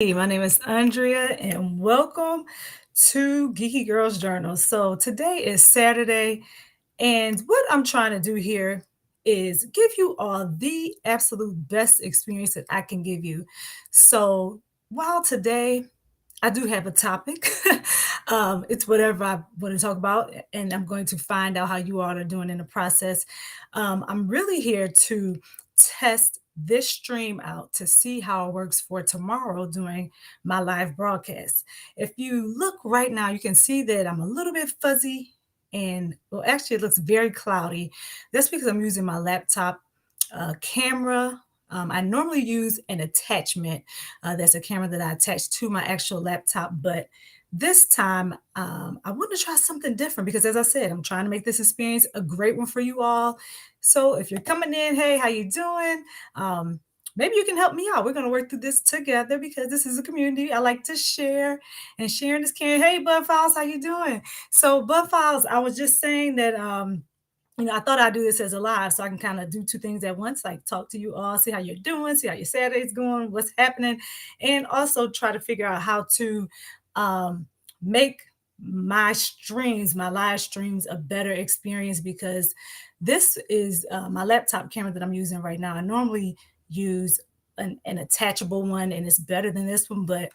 Hey, my name is Andrea, and welcome to Geeky Girls Journal. So, today is Saturday, and what I'm trying to do here is give you all the absolute best experience that I can give you. So, while today I do have a topic, it's whatever I want to talk about, and I'm going to find out how you all are doing in the process. I'm really here to test this stream out to see how it works for tomorrow during my live broadcast. If you look right now, you can see that I'm a little bit fuzzy and well, actually, it looks very cloudy. That's because I'm using my laptop camera. I normally use an attachment that's a camera that I attach to my actual laptop, but this time I want to try something different because, as I said, I'm trying to make this experience a great one for you all. So if you're coming in, hey, how you doing? Um, Maybe you can help me out. We're going to work through this together because this is a community. I like to share, and sharing is caring. Hey, Bud Files, how you doing? So, Bud Files, I was just saying that. I thought I'd do this as a live so I can kind of do two things at once, like talk to you all, see how you're doing, see how your Saturday's going, what's happening, and also try to figure out how to um, make my streams, my live streams, a better experience because this is my laptop camera that I'm using right now. I normally use an attachable one and it's better than this one, but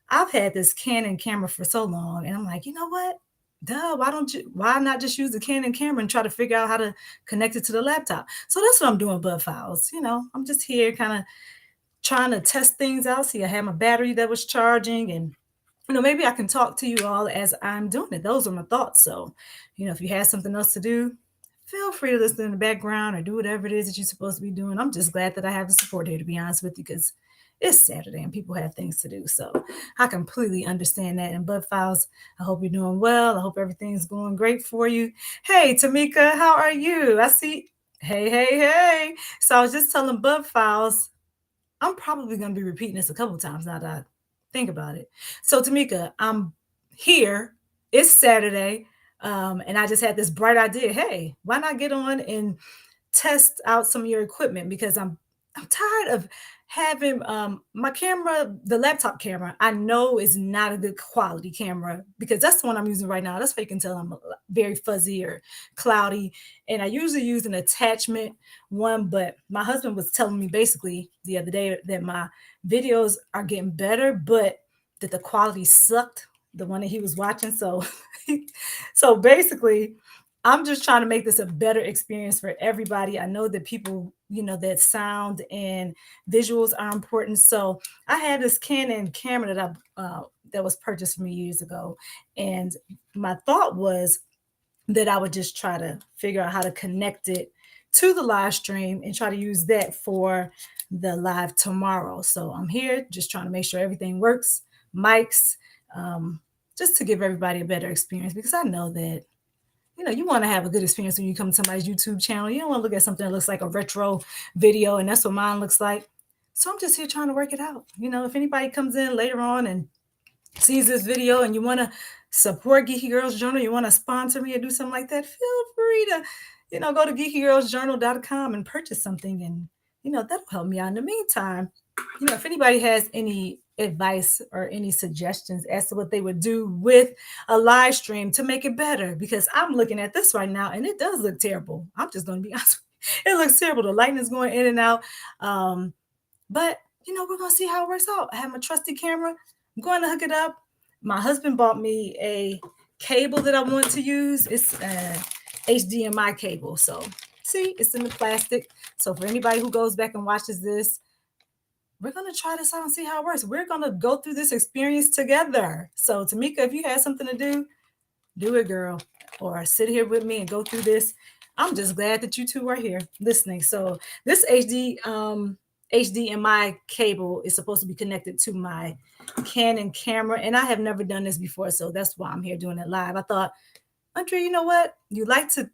I've had this Canon camera for so long, and I'm like, you know what? Duh, why not just use the Canon camera and try to figure out how to connect it to the laptop? So that's what I'm doing, Bud Files. I'm just here kind of trying to test things out. See, I had my battery that was charging, and maybe I can talk to you all as I'm doing it. Those are my thoughts. So, if you have something else to do, feel free to listen in the background or do whatever it is that you're supposed to be doing. I'm just glad that I have the support here, to be honest with you, because it's Saturday and people have things to do. So I completely understand that. And Bud Files, I hope you're doing well. I hope everything's going great for you. Hey, Tamika, how are you? I see. Hey, hey, hey. So I was just telling Bud Files, I'm probably going to be repeating this a couple of times now that I think about it. So, Tamika, I'm here. It's Saturday. And I just had this bright idea. Hey, why not get on and test out some of your equipment? Because I'm tired of having my camera, the laptop camera, I know is not a good quality camera because that's the one I'm using right now. That's why you can tell I'm very fuzzy or cloudy. And I usually use an attachment one, but my husband was telling me basically the other day that my videos are getting better, but that the quality sucked, the one that he was watching. So so basically I'm just trying to make this a better experience for everybody. I know that people, that sound and visuals are important. So I had this Canon camera that was purchased from me years ago, and my thought was that I would just try to figure out how to connect it to the live stream and try to use that for the live tomorrow. So I'm here just trying to make sure everything works, mics, um, just to give everybody a better experience because I know that you want to have a good experience when you come to somebody's YouTube channel. You don't want to look at something that looks like a retro video, and that's what mine looks like. So I'm just here trying to work it out. If anybody comes in later on and sees this video and you want to support Geeky Girls Journal, you want to sponsor me or do something like that, feel free to, go to geekygirlsjournal.com and purchase something. And, that'll help me out. In the meantime, if anybody has any advice or any suggestions as to what they would do with a live stream to make it better, because I'm looking at this right now and it does look terrible. I'm just going to be honest. It looks terrible. The lighting is going in and out. But we're gonna see how it works out. I have my trusty camera. I'm going to hook it up. My husband bought me a cable that I want to use. It's a HDMI cable. So see, it's in the plastic. So for anybody who goes back and watches this, we're gonna try this out and see how it works. We're gonna go through this experience together. So Tamika, if you have something to do it, girl. Or sit here with me and go through this. I'm just glad that you two are here listening. So this HDMI cable is supposed to be connected to my Canon camera, and I have never done this before, so that's why I'm here doing it live. I thought, Andrea, you know what? You like to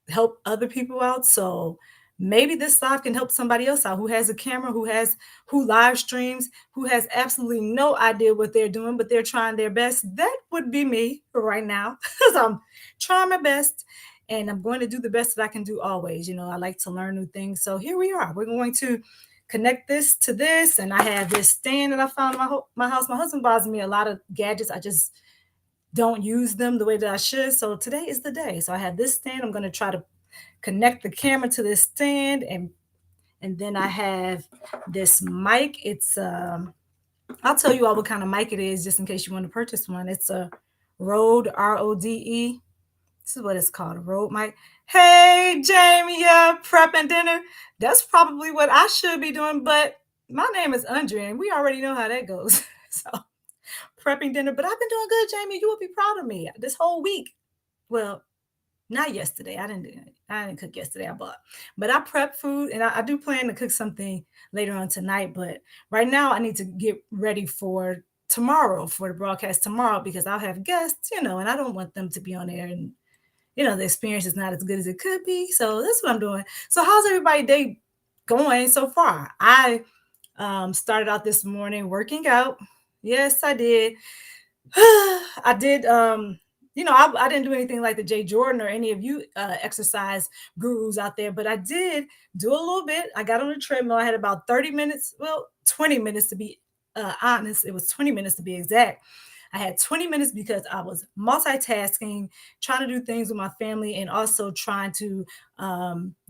help other people out, so maybe this live can help somebody else out who has a camera, who live streams, who has absolutely no idea what they're doing, but they're trying their best. That would be me right now, because I'm trying my best and I'm going to do the best that I can do always. I like to learn new things. So here we are. We're going to connect this to this, and I have this stand that I found in my house. My husband buys me a lot of gadgets. I just don't use them the way that I should. So today is the day. So I have this stand. I'm going to try to connect the camera to this stand, and then I have this mic. It's I'll tell you all what kind of mic it is just in case you want to purchase one. It's a Rode, Rode. This is what it's called, a Rode mic. Hey, Jamie, prepping dinner. That's probably what I should be doing, but my name is Andrea, and we already know how that goes. So prepping dinner, but I've been doing good, Jamie. You will be proud of me this whole week. Well, not yesterday. I didn't cook yesterday. I bought, but I prep food, and I do plan to cook something later on tonight. But right now, I need to get ready for tomorrow, for the broadcast tomorrow, because I'll have guests, and I don't want them to be on there and the experience is not as good as it could be. So that's what I'm doing. So how's everybody's day going so far? I started out this morning working out. Yes, I did. I did. I didn't do anything like the Jay Jordan or any of you exercise gurus out there, but I did do a little bit. I got on the treadmill. I had about 30 minutes, 20 minutes to be honest. It was 20 minutes to be exact. I had 20 minutes because I was multitasking, trying to do things with my family, and also trying to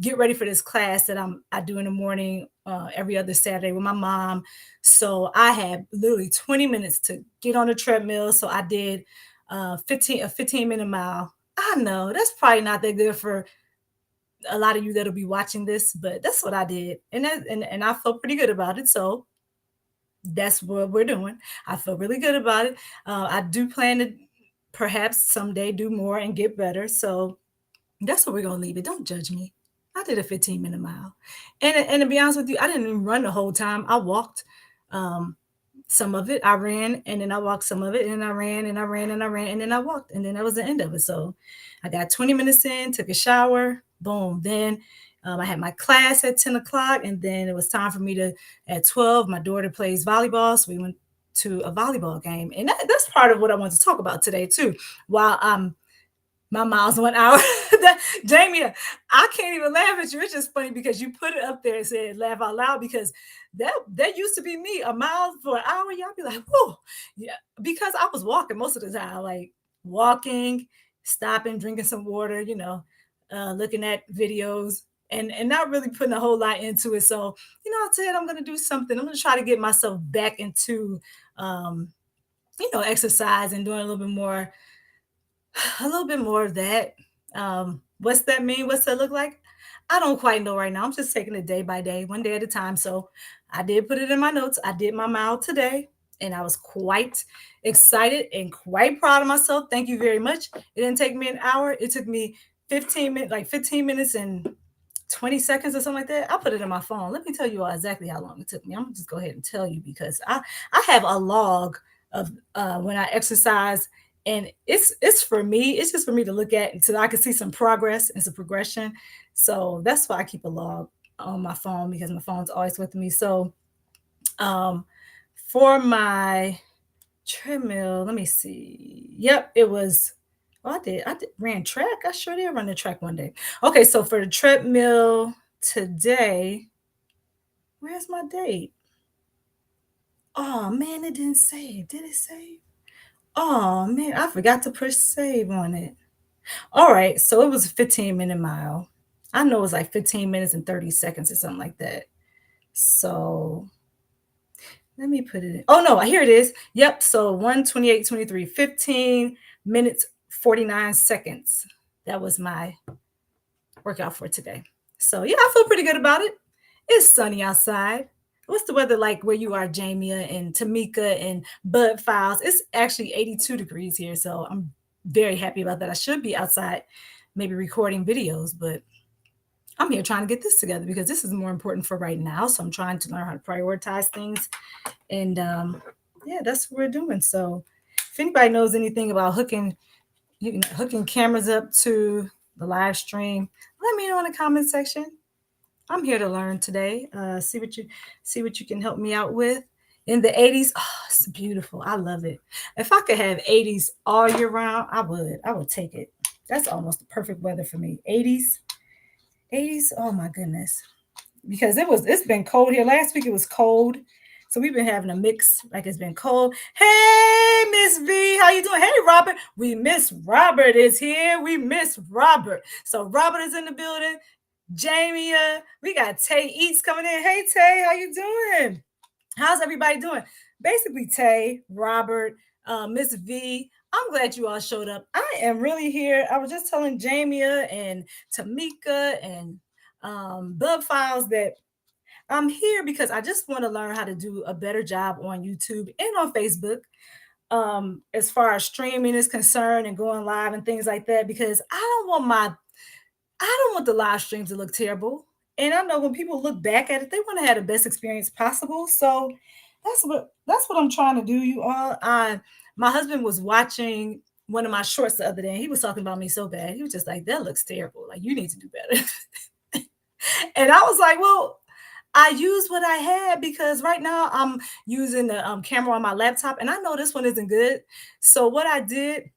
get ready for this class that I do in the morning every other Saturday with my mom. So I had literally 20 minutes to get on the treadmill. So I did a 15-minute mile. I know that's probably not that good for a lot of you that'll be watching this, but that's what I did, and I felt pretty good about it. So that's what we're doing. I feel really good about it. I do plan to perhaps someday do more and get better. So that's where we're gonna leave it. Don't judge me. I did a 15-minute mile, and to be honest with you, I didn't even run the whole time. I walked. Some of it I ran, and then I walked some of it, and then I ran and I ran and I ran, and then I walked, and then that was the end of it. So I got 20 minutes in, took a shower, boom. Then I had my class at 10 o'clock, and then it was time for me to, at 12, my daughter plays volleyball. So we went to a volleyball game. And that's part of what I want to talk about today, too. While my miles 1 hour. Jamie, I can't even laugh at you. It's just funny because you put it up there and said laugh out loud, because that used to be me, a mile for an hour. Y'all be like, whoa. Yeah, because I was walking most of the time, like walking, stopping, drinking some water, looking at videos and not really putting a whole lot into it. So, I said I'm gonna do something. I'm gonna try to get myself back into exercise and doing a little bit more of that. What's that mean? What's that look like? I don't quite know right now. I'm just taking it day by day, one day at a time. So I did put it in my notes. I did my mile today, and I was quite excited and quite proud of myself. Thank you very much. It didn't take me an hour. It took me 15 minutes, like 15 minutes and 20 seconds or something like that. I put it in my phone. Let me tell you all exactly how long it took me. I'm gonna just go ahead and tell you, because I have a log of when I exercise, and it's for me. It's just for me to look at so I can see some progress and some progression. So that's why I keep a log on my phone, because my phone's always with me. So for my treadmill, let me see. Yep, it was. Oh, I did ran track. I sure did run the track one day. Okay, so for the treadmill today, where's my date? Oh man, it didn't save. Did it save? Oh man, I forgot to push save on it. All right, so it was a 15-minute mile. I know it was like 15 minutes and 30 seconds or something like that. So let me put it in. Oh no, here it is. Yep. So 1:28:23, 15 minutes, 49 seconds. That was my workout for today. So yeah, I feel pretty good about it. It's sunny outside. What's the weather like where you are, Jamia and Tamika and Bud Files? It's actually 82 degrees here, so I'm very happy about that. I should be outside maybe recording videos, but I'm here trying to get this together because this is more important for right now. So I'm trying to learn how to prioritize things. And yeah, that's what we're doing. So if anybody knows anything about hooking cameras up to the live stream, let me know in the comment section. I'm here to learn today. See what you can help me out with. In the 80s, oh, it's beautiful. I love it. If I could have 80s all year round, I would take it. That's almost the perfect weather for me. 80s, oh my goodness. because it's been cold here. Last week it was cold. So we've been having a mix, like it's been cold. Hey, Miss V, how you doing? Hey, Robert. We miss Robert is here. We miss Robert. So Robert is in the building. Jamie, we got Tay Eats coming in. Hey, Tay, how you doing? How's everybody doing? Basically, Tay, Robert, Miss V. I'm glad you all showed up. I am really here. I was just telling Jamia and Tamika and Bub Files that I'm here because I just want to learn how to do a better job on YouTube and on Facebook, as far as streaming is concerned and going live and things like that, because I don't want the live streams to look terrible. And I know when people look back at it, they want to have the best experience possible. So that's what I'm trying to do, you all. My husband was watching one of my shorts the other day, and he was talking about me so bad. He was just like, that looks terrible. Like, you need to do better. And I was like, well, I used what I had because right now I'm using the camera on my laptop, and I know this one isn't good. So what I did,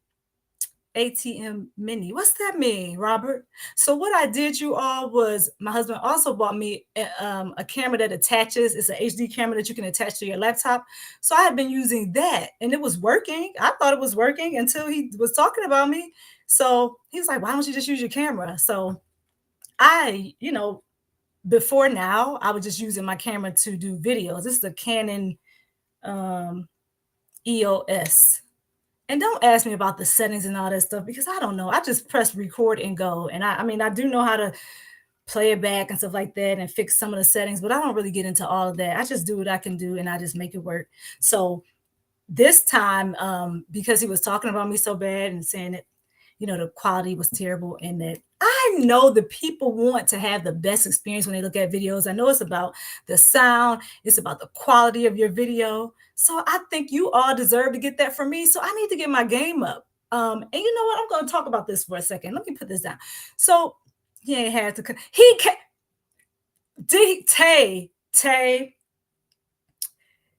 ATM Mini. What's that mean, Robert? So what I did, you all, was my husband also bought me a camera that attaches. It's an HD camera that you can attach to your laptop. So I had been using that, and it was working. I thought it was working until he was talking about me. So he was like, "Why don't you just use your camera?" So I, before now, I was just using my camera to do videos. This is a Canon um, EOS. And don't ask me about the settings and all that stuff because I don't know. I just press record and go. And I mean, I do know how to play it back and stuff like that and fix some of the settings, but I don't really get into all of that. I just do what I can do and I just make it work. So this time, because he was talking about me so bad and saying that, the quality was terrible and that I know the people want to have the best experience when they look at videos. I know it's about the sound, it's about the quality of your video. So I think you all deserve to get that from me. So I need to get my game up. And you know what? I'm going to talk about this for a second. Let me put this down. So he ain't had to. He can. Tay,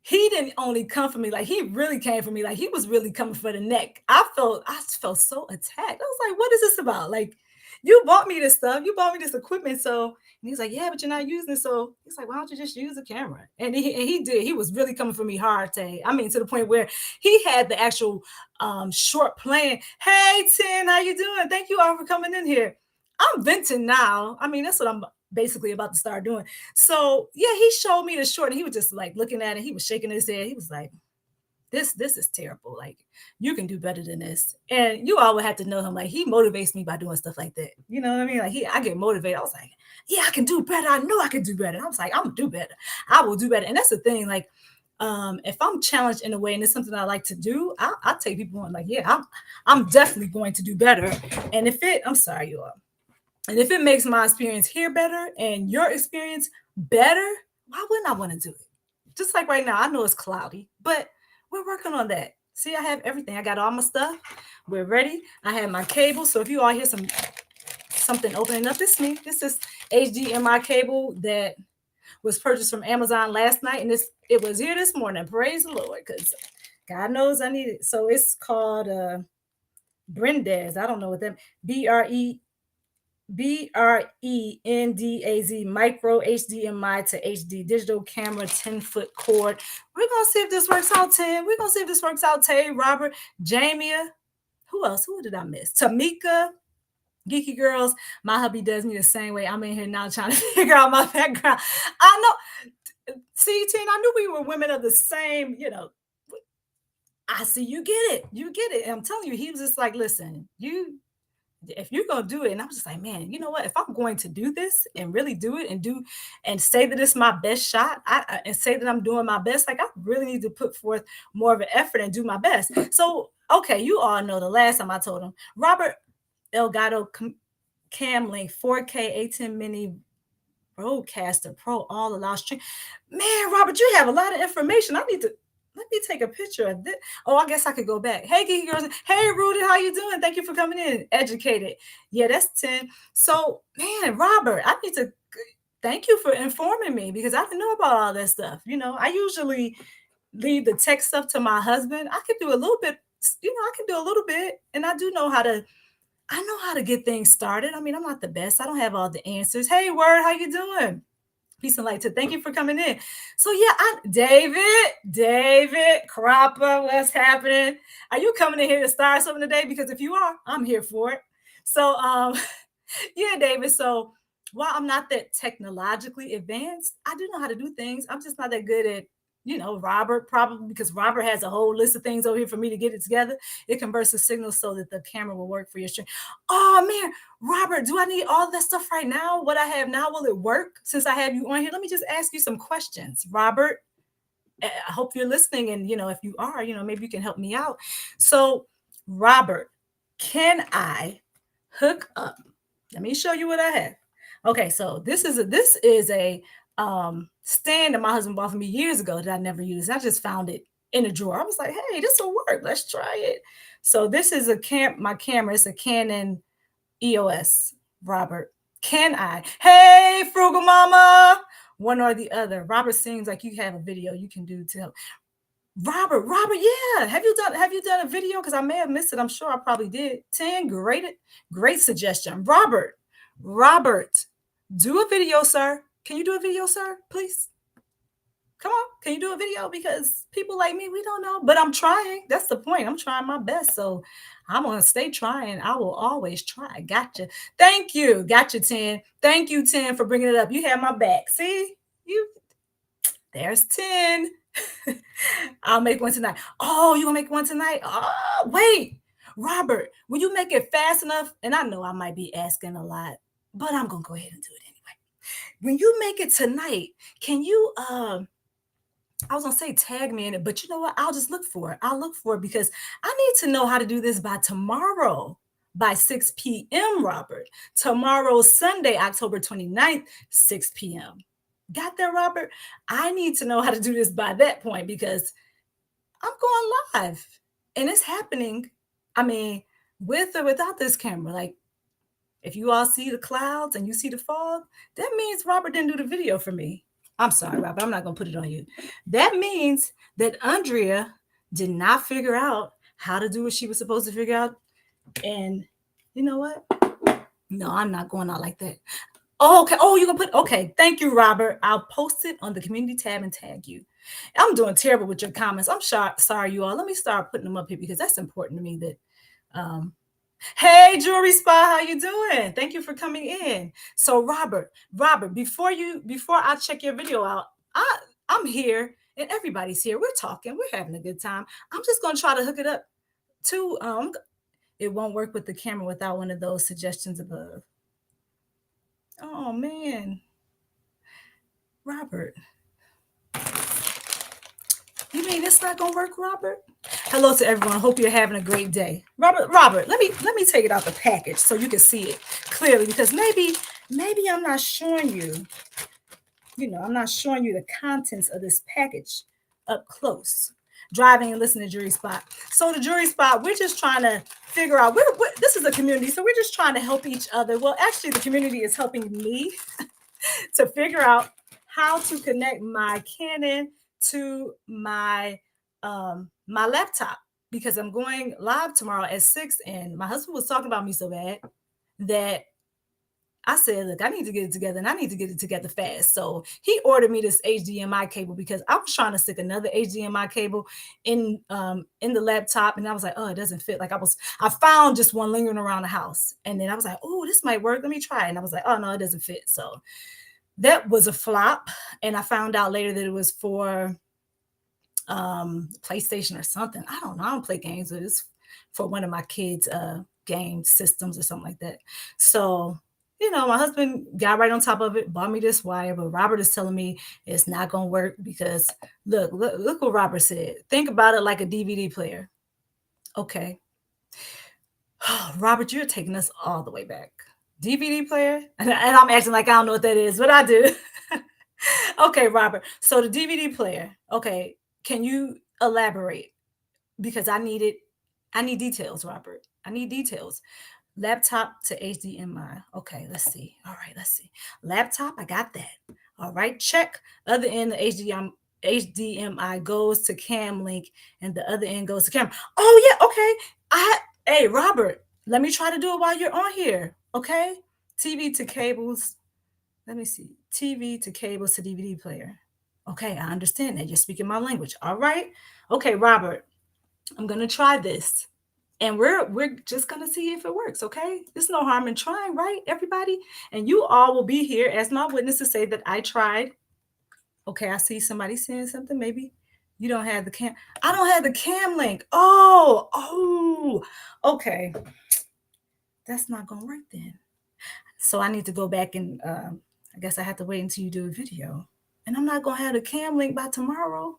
he didn't only come for me, like he really came for me, like he was really coming for the neck. I felt so attacked. I was like, what is this about? Like, you bought me this stuff, you bought me this equipment. So, and he's like, yeah, but you're not using it. So he's like, why don't you just use the camera? And he did. He was really coming for me hard, Tay. I mean, to the point where he had the actual short playing. Hey, Tin, how you doing? Thank you all for coming in here. I'm venting now. I mean, that's what I'm basically about to start doing. So yeah, he showed me the short and he was just like looking at it. He was shaking his head. He was like, this is terrible. Like, you can do better than this. And you all would have to know him. Like, he motivates me by doing stuff like that. You know what I mean? Like, I get motivated. I was like, yeah, I can do better. I know I can do better. I was like, I'm gonna do better. I will do better. And that's the thing. Like, if I'm challenged in a way and it's something I like to do, I'll take people on. Like, yeah, I'm definitely going to do better. And I'm sorry, you all. And if it makes my experience here better and your experience better, why wouldn't I want to do it? Just like right now, I know it's cloudy, but we're working on that. See, I have everything. I got all my stuff. We're ready. I have my cable. So if you all hear something opening up, it's me. This is HDMI cable that was purchased from Amazon last night, and it was here this morning. Praise the Lord, because God knows I need it. So it's called Brendaz. I don't know what that BRENDAZ micro HDMI to HD digital camera 10-foot cord. We're gonna see if this works out, Tim. We're gonna see if this works out. Tay, Robert, Jamia. Who else? Who did I miss? Tamika, Geeky Girls. My hubby does me the same way. I'm in here now trying to figure out my background. I know. See, Tim, I knew we were women of the same, I see you get it. You get it. And I'm telling you, he was just like, listen, if you're gonna do it, and I was just like, man, you know what? If I'm going to do this and really do it and say that it's my best shot, and say that I'm doing my best, like I really need to put forth more of an effort and do my best. So, okay, you all know the last time I told him, Robert Elgato Cam Link 4K A10 Mini Broadcaster Pro all allow stream. Man, Robert, you have a lot of information. Let me take a picture of this. Oh, I guess I could go back. Hey, Geeky Girls. Hey, Rudy, how you doing? Thank you for coming in. Educated. Yeah, that's 10. So, man, Robert, I need to thank you for informing me because I didn't know about all that stuff. I usually leave the tech stuff to my husband. I could do a little bit, I can do a little bit. And I know how to get things started. I mean, I'm not the best. I don't have all the answers. Hey, Word, how you doing? Peace and light to thank you for coming in. So yeah, David Cropper, what's happening? Are you coming in here to start something today? Because if you are, I'm here for it. So yeah, David. So while I'm not that technologically advanced, I do know how to do things. I'm just not that good at, Robert, probably because Robert has a whole list of things over here for me to get it together. It converts the signal so that the camera will work for your stream. Oh man, Robert, do I need all that stuff right now? What I have now, will it work since I have you on here? Let me just ask you some questions, Robert. I hope you're listening. And, if you are, maybe you can help me out. So, Robert, can I hook up? Let me show you what I have. Okay, so this is a stand that my husband bought for me years ago that I never used. I just found it in a drawer. I was like, hey, this will work. Let's try it. So this is my camera. It's a Canon EOS, Robert. Can I? Hey, Frugal Mama. One or the other. Robert seems like you have a video you can do to help. Robert, yeah. Have you done a video? Because I may have missed it. I'm sure I probably did. 10, great suggestion. Robert, do a video, sir. Can you do a video, sir? Please. Come on, can you do a video? Because people like me, we don't know, but I'm trying. That's the point. I'm trying my best. So I'm going to stay trying. I will always try. Gotcha. Thank you. Gotcha, 10. Thank you, 10, for bringing it up. You have my back. See? There's 10. I'll make one tonight. Oh, you going to make one tonight? Oh, wait. Robert, will you make it fast enough? And I know I might be asking a lot, but I'm going to go ahead and do it anyway. When you make it tonight, can you I was gonna say tag me in it, but you know what? I'll just look for it. I'll look for it because I need to know how to do this by tomorrow, by 6 p.m., Robert. Tomorrow, Sunday, October 29th, 6 p.m. Got that, Robert? I need to know how to do this by that point because I'm going live and it's happening. I mean, with or without this camera, like if you all see the clouds and you see the fog, that means Robert didn't do the video for me. I'm sorry, Robert. I'm not going to put it on you. That means that Andrea did not figure out how to do what she was supposed to figure out. And you know what? No, I'm not going out like that. Oh, okay. Oh, you're going to okay. Thank you, Robert. I'll post it on the community tab and tag you. I'm doing terrible with your comments. I'm sorry, you all. Let me start putting them up here because that's important to me that, hey, Jewelry Spot, how you doing? Thank you for coming in. So Robert, before I check your video out, I'm here and everybody's here. We're talking, we're having a good time. I'm just gonna try to hook it up to it won't work with the camera without one of those suggestions above. Oh man, Robert. You mean it's not gonna work, Robert? Hello to everyone. Hope you're having a great day. Robert, let me take it out the package so you can see it clearly because maybe I'm not showing you, I'm not showing you the contents of this package up close. Driving and listening to Jury Spot. So the Jury Spot, we're just trying to figure out, this is a community, so we're just trying to help each other. Well, actually, the community is helping me to figure out how to connect my Canon to my my laptop because I'm going live tomorrow at 6 and my husband was talking about me so bad that I said, look, I need to get it together and I need to get it together fast. So he ordered me this HDMI cable because I was trying to stick another HDMI cable in the laptop. And I was like, oh, it doesn't fit. Like I found just one lingering around the house. And then I was like, oh, this might work. Let me try it. And I was like, oh, no, it doesn't fit. So that was a flop. And I found out later that it was for PlayStation or something. I don't know. I don't play games, but it's for one of my kids' game systems or something like that. So my husband got right on top of it, bought me this wire, but Robert is telling me it's not going to work because look what Robert said. Think about it like a DVD player. Okay. Robert, you're taking us all the way back. DVD player? And I'm acting like I don't know what that is, but I do. Okay, Robert. So the DVD player. Okay. Can you elaborate? Because I need details, Robert. I need details. Laptop to HDMI. Okay, let's see. All right, let's see. Laptop, I got that. All right, check. Other end, the HDMI goes to Cam Link, and the other end goes to camera. Oh yeah, okay. Hey Robert, let me try to do it while you're on here. Okay, TV to cables. Let me see. TV to cables to DVD player. Okay, I understand that. You're speaking my language. All right. Okay, Robert, I'm gonna try this. And we're just gonna see if it works, okay? There's no harm in trying, right, everybody? And you all will be here as my witness to say that I tried. Okay, I see somebody saying something. Maybe you don't have the cam. I don't have the cam link. Oh, okay. That's not gonna work then. So I need to go back and I guess I have to wait until you do a video. And I'm not gonna have the cam link by tomorrow.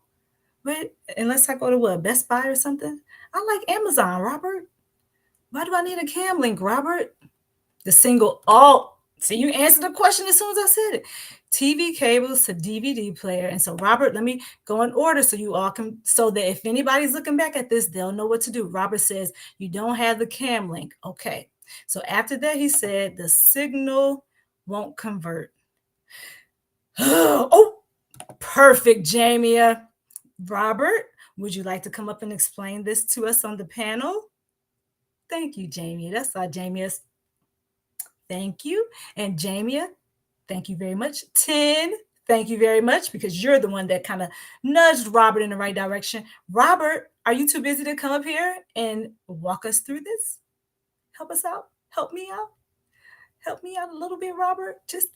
Wait, unless I go to what, Best Buy or something? I like Amazon, Robert. Why do I need a cam link, Robert? The single, oh, see, you answered the question as soon as I said it. TV cables to DVD player. And so, Robert, let me go in order so you all can, so that if anybody's looking back at this, they'll know what to do. Robert says, you don't have the cam link. Okay. So after that, he said the signal won't convert. Oh, perfect, Jamia. Robert, would you like to come up and explain this to us on the panel? Thank you, Jamie. That's our Jamie. Thank you. And Jamia, thank you very much. 10, thank you very much, because you're the one that kind of nudged Robert in the right direction. Robert, are you too busy to come up here and walk us through this? Help us out. Help me out. Help me out a little bit, Robert. Just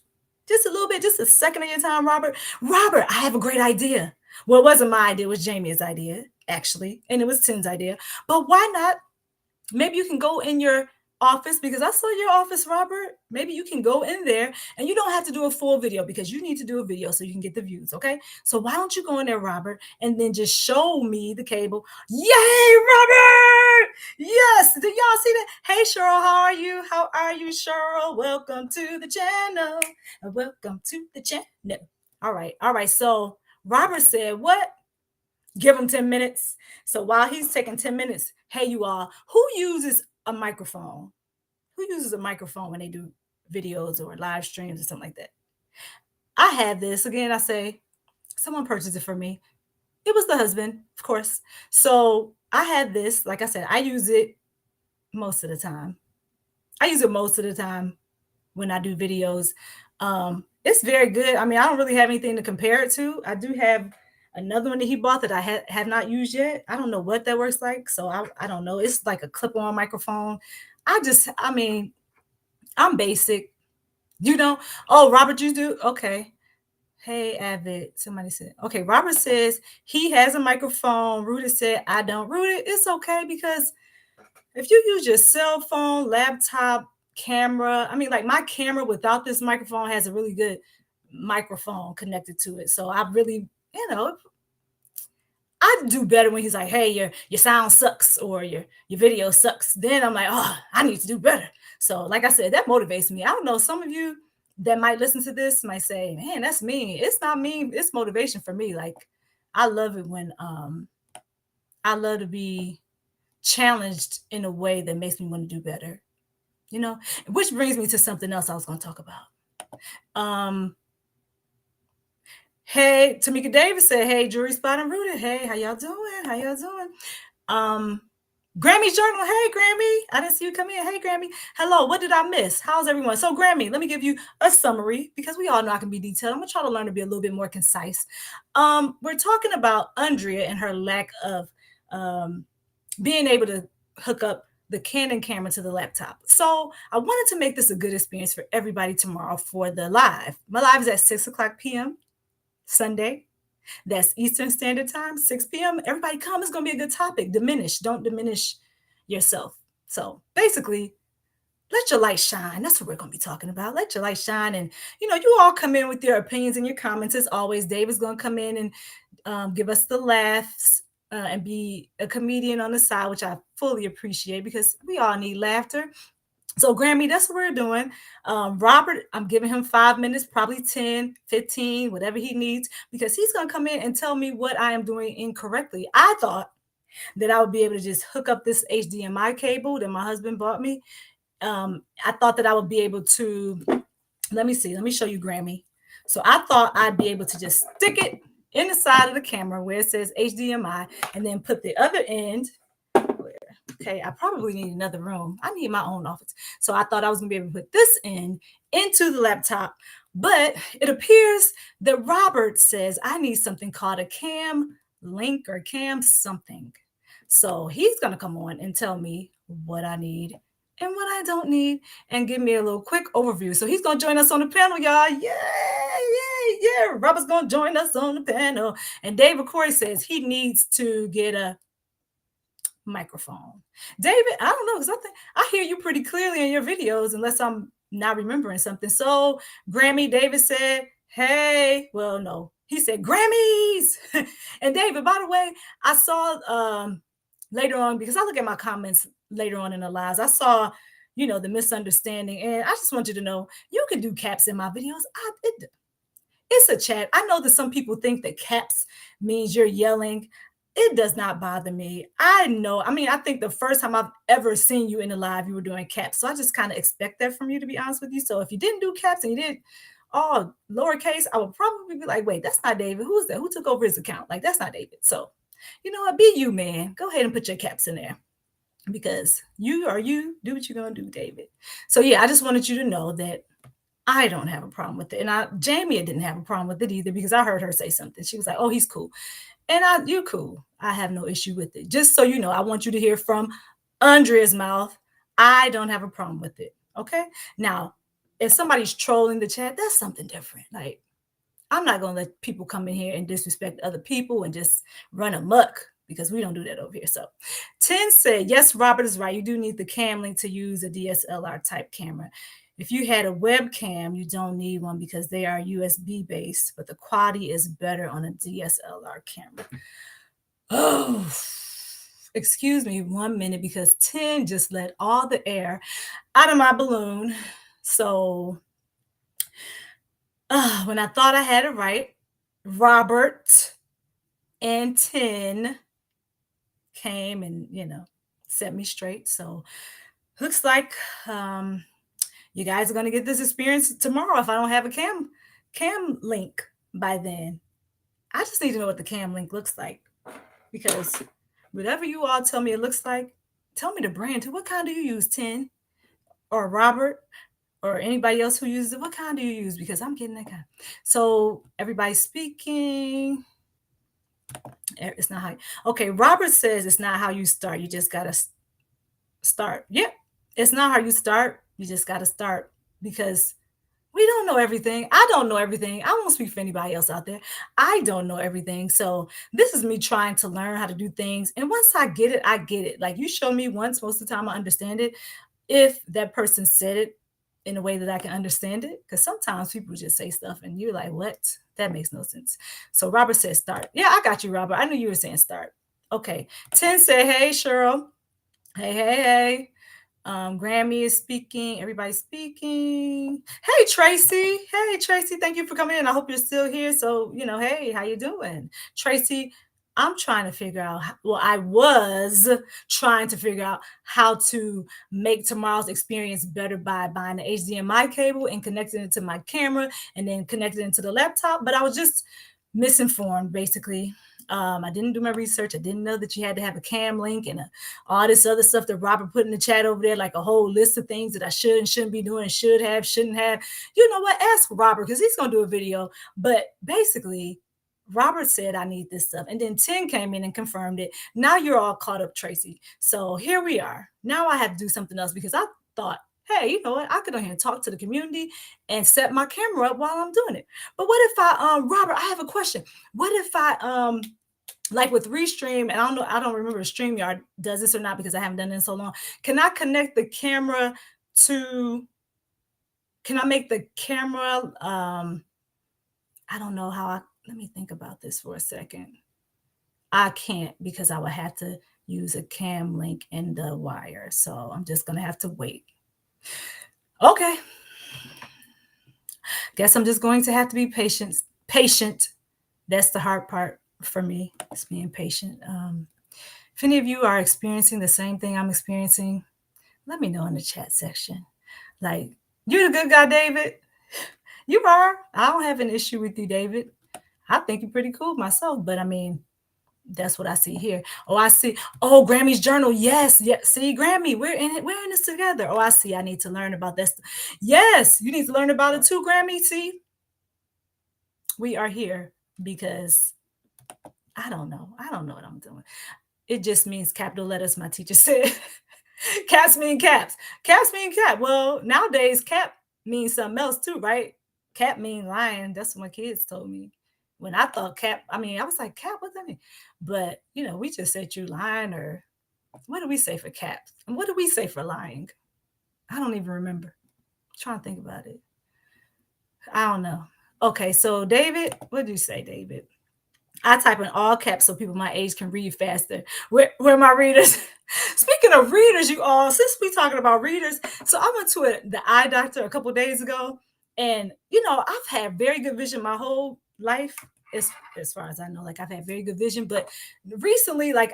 a little bit, just a second of your time, Robert. Robert, I have a great idea. Well, it wasn't my idea, it was Jamie's idea, actually, and it was 10's idea. But why not? Maybe you can go in your office, because I saw your office, Robert. Maybe you can go in there, and you don't have to do a full video, because you need to do a video so you can get the views, okay? So why don't you go in there, Robert, and then just show me the cable. Yay, Robert! Yes, did y'all see that? Hey, Cheryl, how are you? How are you, Cheryl? Welcome to the channel. Welcome to the channel. All right. So Robert said, what? Give him 10 minutes. So while he's taking 10 minutes, hey, you all, who uses a microphone? Who uses a microphone when they do videos or live streams or something like that? I had this. Again, I say, someone purchased it for me. It was the husband, of course. So I had this. Like I said, I use it most of the time. When I do videos. It's very good. I mean, I don't really have anything to compare it to. I do have another one that he bought that I have not used yet. I don't know what that works like. So I don't know. It's like a clip-on microphone. I mean, I'm basic. You know, oh, Robert, you do? Okay. Hey, Avid. Somebody said, okay, Robert says he has a microphone. Rudy said, I don't. Rudy, it's okay, because if you use your cell phone, laptop, camera, I mean, like my camera without this microphone has a really good microphone connected to it. So I really, I do better when he's like, hey, your sound sucks, or your video sucks. Then I'm like, oh, I need to do better. So like I said, that motivates me. I don't know, some of you that might listen to this might say, man, that's mean. It's not mean. It's motivation for me. Like, I love it when I love to be challenged in a way that makes me want to do better, which brings me to something else I was going to talk about. Hey, Tamika Davis said, hey, Jury Spot and Rooted. Hey, how y'all doing? Grammy's Journal. Hey, Grammy. I didn't see you come in. Hey, Grammy. Hello. What did I miss? How's everyone? So, Grammy, let me give you a summary, because we all know I can be detailed. I'm going to try to learn to be a little bit more concise. We're talking about Andrea and her lack of being able to hook up the Canon camera to the laptop. So I wanted to make this a good experience for everybody tomorrow for the live. My live is at 6 o'clock p.m. Sunday. That's Eastern Standard Time, 6 p.m. Everybody come. It's going to be a good topic. Don't diminish yourself. So basically, let your light shine. That's what we're going to be talking about. Let your light shine. And, you all come in with your opinions and your comments. As always, Dave is going to come in and give us the laughs. And be a comedian on the side, which I fully appreciate, because we all need laughter. So Grammy, that's what we're doing. Robert, I'm giving him 5 minutes, probably 10, 15, whatever he needs, because he's going to come in and tell me what I am doing incorrectly. I thought that I would be able to just hook up this HDMI cable that my husband bought me. I thought that I would be able to, let me show you, Grammy. So I thought I'd be able to just stick it in the side of the camera where it says HDMI, and then put the other end where, okay, I probably need another room. I need my own office. So I thought I was gonna be able to put this end into the laptop But it appears that Robert says I need something called a cam link or cam something. So he's going to come on and tell me what I need and what I don't need and give me a little quick overview. So he's going to join us on the panel, y'all. Yeah. Robert's going to join us on the panel. And David Corey says he needs to get a microphone. David, I don't know, because I hear you pretty clearly in your videos, unless I'm not remembering something. So Grammy, David said, hey, well, no, he said Grammys. And David, by the way, I saw later on, because I look at my comments later on in the lives, I saw, the misunderstanding. And I just want you to know, you can do caps in my videos. It's a chat. I know that some people think that caps means you're yelling. It does not bother me. I know. I mean, I think the first time I've ever seen you in the live, you were doing caps. So I just kind of expect that from you, to be honest with you. So if you didn't do caps and you did all lowercase, I would probably be like, wait, that's not David. Who is that? Who took over his account? Like, that's not David. So, you know what? Be you, man. Go ahead and put your caps in there, because you are you. Do what you're going to do, David. So yeah, I just wanted you to know that I don't have a problem with it. And Jamie didn't have a problem with it either, because I heard her say something. She was like, oh, he's cool. And you're cool. I have no issue with it. Just so you know, I want you to hear from Andrea's mouth. I don't have a problem with it. Okay. Now, if somebody's trolling the chat, that's something different. Like, I'm not going to let people come in here and disrespect other people and just run amok, because we don't do that over here. So 10 said, yes, Robert is right. You do need the cam link to use a DSLR type camera. If you had a webcam, you don't need one because they are USB based, but the quality is better on a DSLR camera. Oh, excuse me 1 minute, because 10 just let all the air out of my balloon. So when I thought I had it right, Robert and 10 came and, set me straight. So looks like you guys are going to get this experience tomorrow if I don't have a cam link by then. I just need to know what the cam link looks like, because whatever you all tell me it looks like, tell me the brand too. What kind do you use, 10 or Robert or anybody else who uses it? What kind do you use? Because I'm getting that kind. So everybody's speaking. It's not how. Okay, Robert says it's not how you start. You just gotta start. Yep, it's not how you start. You just gotta start, because we don't know everything. I don't know everything. I won't speak for anybody else out there. I don't know everything. So this is me trying to learn how to do things. And once I get it, I get it. Like, you show me once, most of the time I understand it. If that person said it in a way that I can understand it, because sometimes people just say stuff and you're like, what? That makes no sense. So Robert said start. Yeah, I got you, Robert. I knew you were saying start. Okay. 10 said, hey, Cheryl. Hey. Grammy is speaking. Everybody's speaking. Hey, Tracy. Hey, Tracy. Thank you for coming in. I hope you're still here. So, hey, how you doing? Tracy, I'm trying to figure out, I was trying to figure out how to make tomorrow's experience better by buying an HDMI cable and connecting it to my camera and then connecting it to the laptop. But I was just misinformed, basically. I didn't do my research. I didn't know that you had to have a cam link and all this other stuff that Robert put in the chat over there, like a whole list of things that I should and shouldn't be doing, should have, shouldn't have. You know what? Ask Robert, because he's going to do a video. But basically, Robert said I need this stuff. And then 10 came in and confirmed it. Now you're all caught up, Tracy. So here we are. Now I have to do something else, because I thought, hey, you know what? I could go here and talk to the community and set my camera up while I'm doing it. But what if Robert, I have a question. What if I, like with Restream, and I don't remember if StreamYard does this or not, because I haven't done it in so long. Can I connect the camera can I make the camera, I don't know how let me think about this for a second. I can't, because I would have to use a cam link in the wire. So I'm just going to have to wait. Okay. Guess I'm just going to have to be patient. That's the hard part for me, is being patient. If any of you are experiencing the same thing I'm experiencing, let me know in the chat section. Like, you're the good guy, David. You are. I don't have an issue with you, David. I think you're pretty cool myself, but I mean, That's what I see here. Oh, I see. Oh, Grammy's journal. Yes. Yeah. See, Grammy, we're in it. We're in this together. Oh, I see. I need to learn about this. Yes, you need to learn about it too, Grammy. See, we are here because I don't know. I don't know what I'm doing. It just means capital letters, my teacher said. Caps mean caps. Caps mean cap. Well, nowadays cap means something else too, right? Cap mean lion. That's what my kids told me. When I thought cap, I mean, I was like, cap, what that mean? But we just said you lying, or what do we say for caps? And what do we say for lying? I don't even remember. I'm trying to think about it. I don't know. Okay, so David, what did you say, David? I type in all caps so people my age can read faster. Where are my readers? Speaking of readers, you all, since we talking about readers, so I went to the eye doctor a couple days ago, and I've had very good vision my whole life, as far as I know. Like I've had very good vision, but recently, like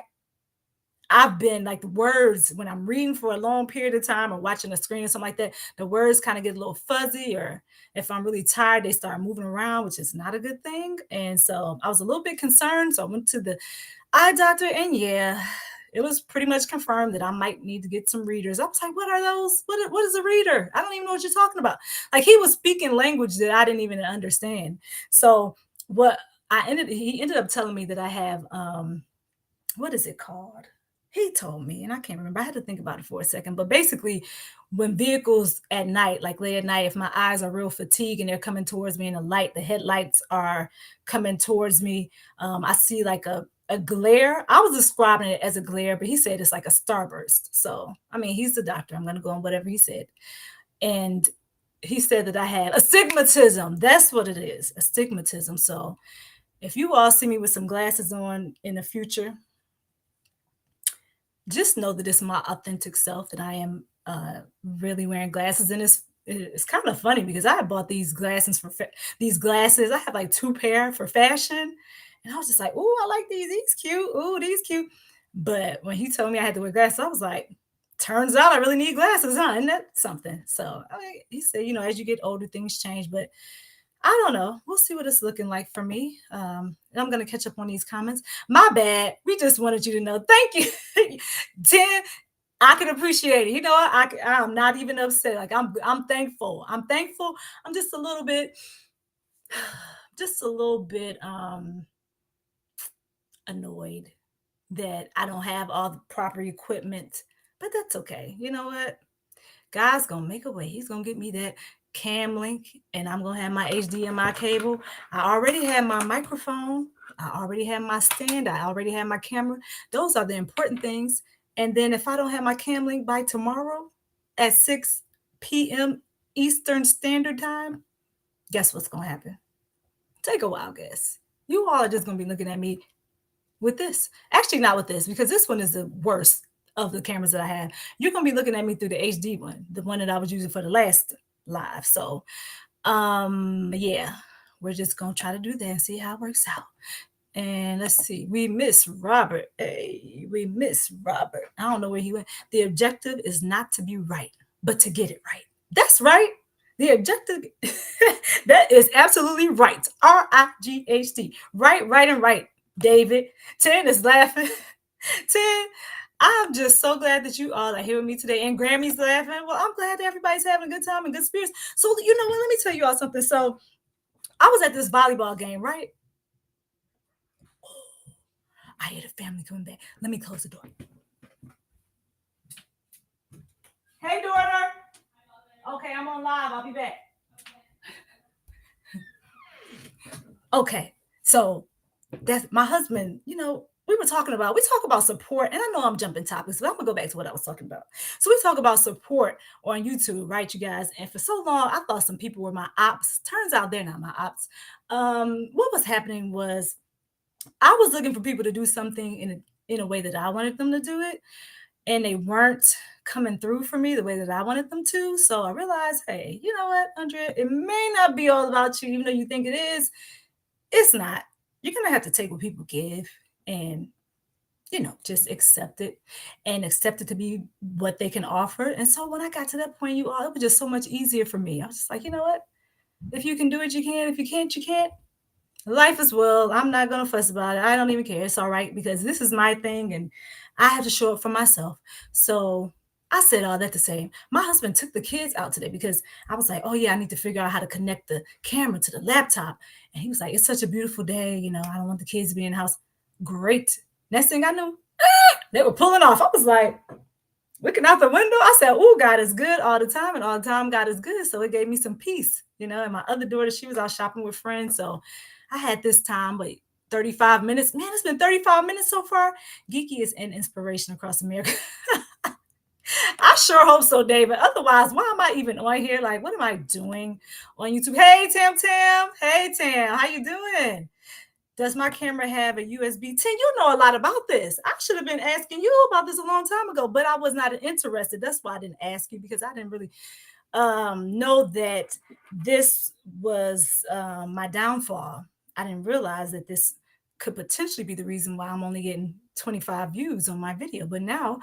I've been like the words when I'm reading for a long period of time or watching a screen or something like that, the words kind of get a little fuzzy, or if I'm really tired, they start moving around, which is not a good thing. And so I was a little bit concerned. So I went to the eye doctor, and yeah, it was pretty much confirmed that I might need to get some readers. I was like, what are those? What is a reader? I don't even know what you're talking about. Like he was speaking language that I didn't even understand. So what he ended up telling me that I have what is it called? He told me, and I can't remember. I had to think about it for a second. But basically, when vehicles at night, like late at night, if my eyes are real fatigued and they're coming towards me, and the headlights are coming towards me, I see like a glare. I was describing it as a glare, but he said it's like a starburst. So, I mean, he's the doctor. I'm going to go on whatever he said. And he said that I had astigmatism. That's what it is, astigmatism. So, if you all see me with some glasses on in the future, just know that it's my authentic self, that I am really wearing glasses. And it's kind of funny because I bought these glasses these glasses. I have like two pair for fashion, and I was just like, "Oh, I like these. These cute. Oh, these cute." But when he told me I had to wear glasses, I was like, "Turns out I really need glasses, huh? Isn't that something?" So I mean, he said, as you get older, things change, but I don't know. We'll see what it's looking like for me. And I'm gonna catch up on these comments. My bad. We just wanted you to know. Thank you, 10. I can appreciate it. You know what? I'm not even upset. Like I'm thankful. I'm thankful. I'm just a little bit, annoyed that I don't have all the proper equipment. But that's okay. You know what? God's gonna make a way. He's gonna get me that cam link, and I'm gonna have my HDMI cable. I already have my microphone. I already have my stand. I already have my camera. Those are the important things. And then if I don't have my cam link by tomorrow at 6 p.m. Eastern Standard Time, guess what's gonna happen? Take a wild guess. You all are just gonna be looking at me with this. Actually, not with this, because this one is the worst of the cameras that I have. You're gonna be looking at me through the HD one, the one that I was using for the last live. So yeah, we're just gonna try to do that and see how it works out. And let's see, we miss Robert. Hey, we miss Robert. I don't know where he went. The objective is not to be right, but to get it right. That's right. The objective, that is absolutely right. RIGHT. Right, right, and right. David. 10 is laughing. 10. I'm just so glad that you all are here with me today. And Grammy's laughing. Well, I'm glad that everybody's having a good time and good spirits. So, you know what? Let me tell you all something. So, I was at this volleyball game, right? Oh, I hear the family coming back. Let me close the door. Hey, daughter. Okay, I'm on live. I'll be back. Okay, so that's my husband. We talk about support, and I know I'm jumping topics, but I'm gonna go back to what I was talking about. So we talk about support on YouTube, right, you guys? And for so long, I thought some people were my ops. Turns out they're not my ops. What was happening was I was looking for people to do something in a way that I wanted them to do it, and they weren't coming through for me the way that I wanted them to. So I realized, hey, you know what, Andrea, it may not be all about you, even though you think it is. It's not. You're gonna have to take what people give and just accept it, and accept it to be what they can offer. And so when I got to that point, you all, it was just so much easier for me. I was just like, you know what? If you can do it, you can. If you can't, you can't. life is well. I'm not gonna fuss about it. I don't even care. It's all right because this is my thing and I have to show up for myself. So I said all that to say my husband took the kids out today because I was like, oh yeah, I need to figure out how to connect the camera to the laptop. And he was like, it's such a beautiful day, I don't want the kids to be in the house. Great. Next thing I knew, they were pulling off. I was like, looking out the window, I said, oh, God is good all the time, and all the time God is good. So it gave me some peace, And my other daughter, she was out shopping with friends. So I had this time, but 35 minutes. Man, it's been 35 minutes so far. Geeky is an inspiration across America. I sure hope so, David. Otherwise, why am I even on here? Like, what am I doing on YouTube? Hey, Tam. Hey, Tam. How you doing? Does my camera have a USB 10? You know a lot about this. I should have been asking you about this a long time ago, but I was not interested. That's why I didn't ask you because I didn't really know that this was my downfall. I didn't realize that this could potentially be the reason why I'm only getting 25 views on my video. But now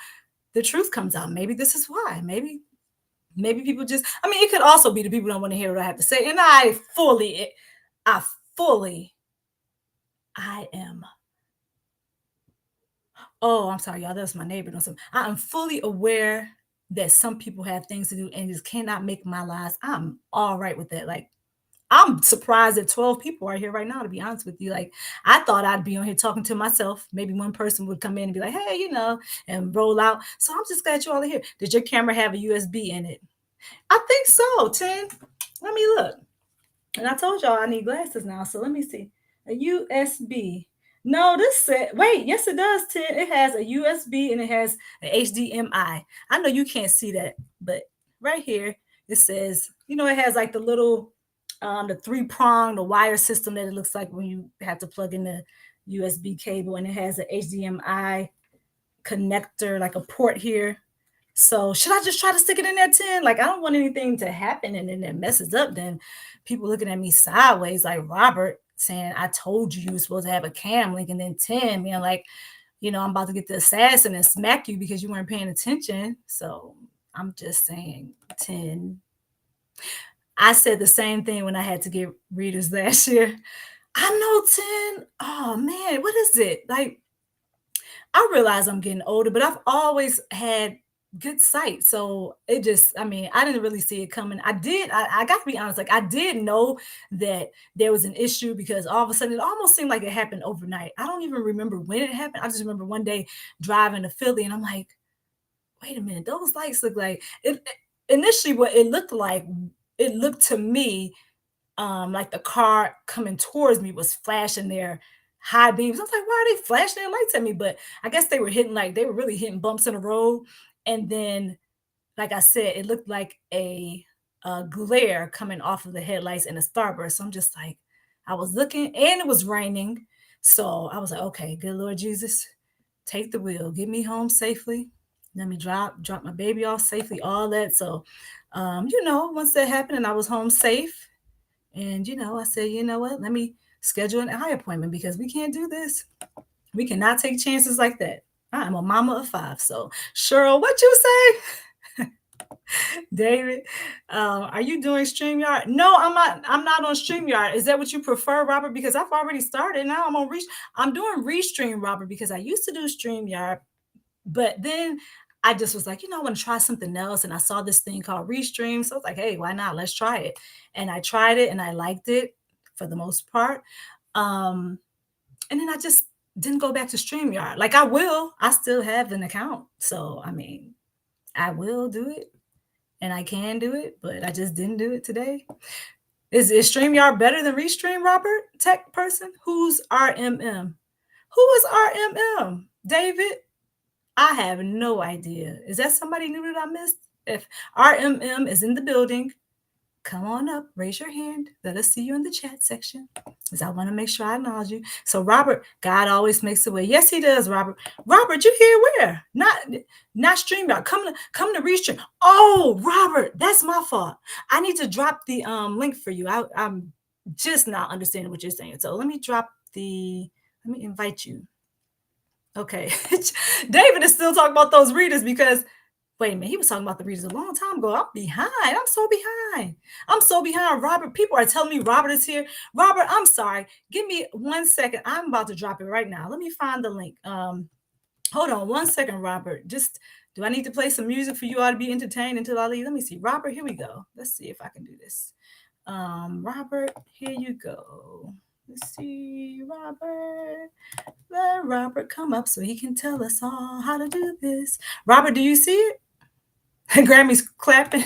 the truth comes out. Maybe this is why. Maybe people just, it could also be the people don't want to hear what I have to say. And I am. Oh, I'm sorry, y'all. That's my neighbor. I am fully aware that some people have things to do and just cannot make my lives. I'm all right with that. Like, I'm surprised that 12 people are here right now, to be honest with you. Like, I thought I'd be on here talking to myself. Maybe one person would come in and be like, hey, and roll out. So I'm just glad you all are here. Did your camera have a USB in it? I think so, 10. Let me look. And I told y'all I need glasses now. So let me see. A USB. No, this said, wait, yes, it does, Tim. It has a USB and it has an HDMI. I know you can't see that, but right here it says, it has like the little the three-prong, the wire system that it looks like when you have to plug in the USB cable, and it has an HDMI connector, like a port here. So should I just try to stick it in there 10? Like, I don't want anything to happen and then it messes up. Then people looking at me sideways, like Robert saying, I told you were supposed to have a cam link, and then 10 being like, I'm about to get the assassin and smack you because you weren't paying attention. So I'm just saying 10. I said the same thing when I had to get readers last year. I know 10. Oh man, what is it? Like, I realize I'm getting older, but I've always had good sight. So it just, I didn't really see it coming. I got to be honest, like, I did know that there was an issue because all of a sudden it almost seemed like it happened overnight. I don't even remember when it happened. I just remember one day driving to Philly and I'm like, wait a minute, those lights look like it. Initially, what it looked to me like the car coming towards me was flashing their high beams. I was like, why are they flashing their lights at me? But I guess they were really hitting bumps in the road. And then, like I said, it looked like a glare coming off of the headlights and a starburst. So I'm just like, I was looking and it was raining. So I was like, okay, good Lord Jesus, take the wheel, get me home safely. Let me drop my baby off safely, all that. So, once that happened and I was home safe, and, I said, you know what? Let me schedule an eye appointment because we can't do this. We cannot take chances like that. I am a mama of 5. So, Cheryl, what you say? David, are you doing StreamYard? No, I'm not. I'm not on StreamYard. Is that what you prefer, Robert? Because I've already started. Now I'm doing Restream, Robert, because I used to do StreamYard, but then I just was like, I want to try something else. And I saw this thing called Restream. So I was like, hey, why not? Let's try it. And I tried it and I liked it for the most part. And then I just didn't go back to StreamYard. Like, I still have an account. So, I will do it and I can do it, but I just didn't do it today. Is StreamYard better than Restream, Robert? Tech person? Who's RMM? Who is RMM? David? I have no idea. Is that somebody new that I missed? If RMM is in the building, come on up, raise your hand. Let us see you in the chat section because I want to make sure I acknowledge you. So, Robert, God always makes a way. Yes, he does, Robert. Robert, you here where? Not StreamYard. Come to Restream. Oh, Robert, that's my fault. I need to drop the link for you. I'm just not understanding what you're saying. So let me invite you. Okay. David is still talking about those readers because Wait a minute, he was talking about the readers a long time ago. I'm behind. I'm so behind. I'm so behind, Robert. People are telling me Robert is here. Robert, I'm sorry. Give me 1 second. I'm about to drop it right now. Let me find the link. Hold on 1 second, Robert. Just do I need to play some music for you all to be entertained until I leave? Let me see. Robert, here we go. Let's see if I can do this. Robert, here you go. Let's see, Robert. Let Robert come up so he can tell us all how to do this. Robert, do you see it? Grammy's clapping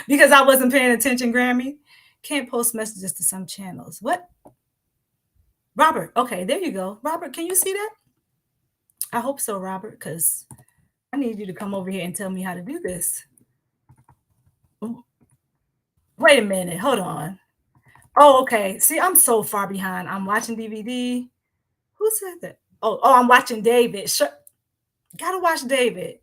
because I wasn't paying attention. Grammy can't post messages to some channels. What? Robert, okay, there you go. Robert, can you see that? I hope so, Robert, because I need you to come over here and tell me how to do this. Wait a minute, hold on. Oh, okay. See, I'm so far behind. I'm watching DVD. Who said that? Oh, I'm watching David. Gotta watch David.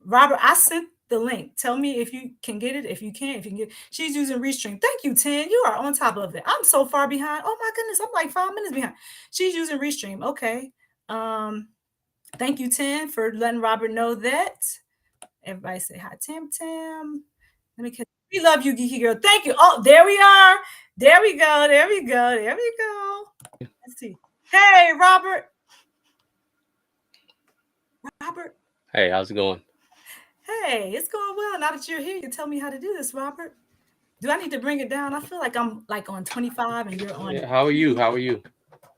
Robert, I sent the link. Tell me if you can get it. If you can, if you can get it. She's using Restream. Thank you, 10. You are on top of it. I'm so far behind. Oh my goodness, I'm like 5 minutes behind. She's using Restream. Okay. Thank you, 10, for letting Robert know that. Everybody say hi, Tam Tam. Let me catch. We love you, Geeky Girl. Thank you. Oh, there we are. There we go. There we go. There we go. Let's see. Hey, Robert. Robert. Hey, how's it going? Hey, it's going well. Now that you're here, you can tell me how to do this, Robert. Do I need to bring it down? I feel like I'm like on 25 and you're on. Yeah, how are you? How are you?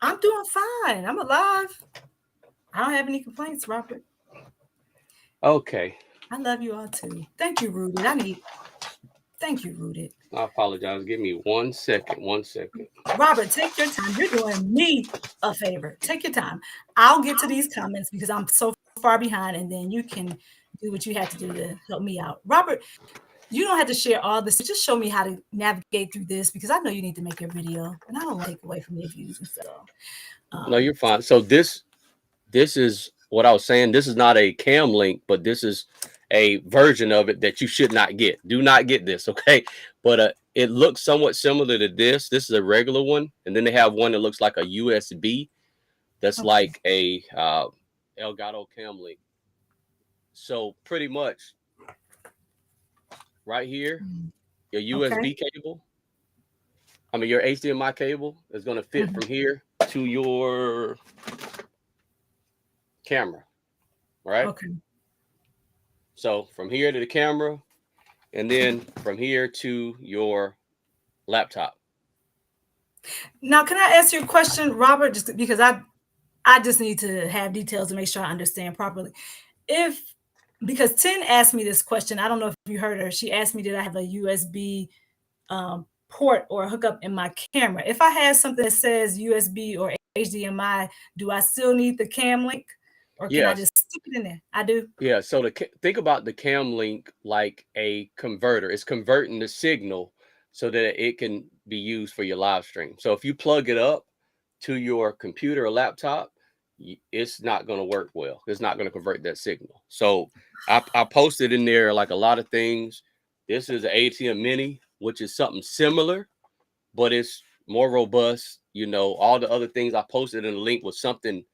I'm doing fine. I'm alive. I don't have any complaints, Robert. Okay. I love you all too. Thank you, Rooted. Thank you, Rooted. I apologize. Give me 1 second. 1 second. Robert, take your time. You're doing me a favor. Take your time. I'll get to these comments because I'm so far behind, and then you can do what you have to do to help me out. Robert, you don't have to share all this. Just show me how to navigate through this because I know you need to make your video, and I don't want to take away from your views and stuff. No, you're fine. So this is what I was saying. This is not a cam link, but this is a version of it that you should not get. Do not get this, okay? But it looks somewhat similar to this. This is a regular one, and then they have one that looks like a USB. That's Okay. like a Elgato cam link. So pretty much right here, your Okay. USB cable. I mean, your HDMI cable is going to fit Mhm. from here to your camera, right? Okay. So from here to the camera, and then from here to your laptop. Now, can I ask you a question, Robert? Just because I just need to have details to make sure I understand properly. If because 10 asked me this question, I don't know if you heard her. She asked me, did I have a USB port or hookup in my camera? If I have something that says USB or HDMI, do I still need the cam link, or can I Yes. just stick it in there? I do. Yeah. So think about the cam link like a converter. It's converting the signal so that it can be used for your live stream. So if you plug it up to your computer or laptop, it's not going to work well. It's not going to convert that signal. So I posted in there like a lot of things. This is an ATM Mini, which is something similar, but it's more robust. You know, all the other things I posted in the link was something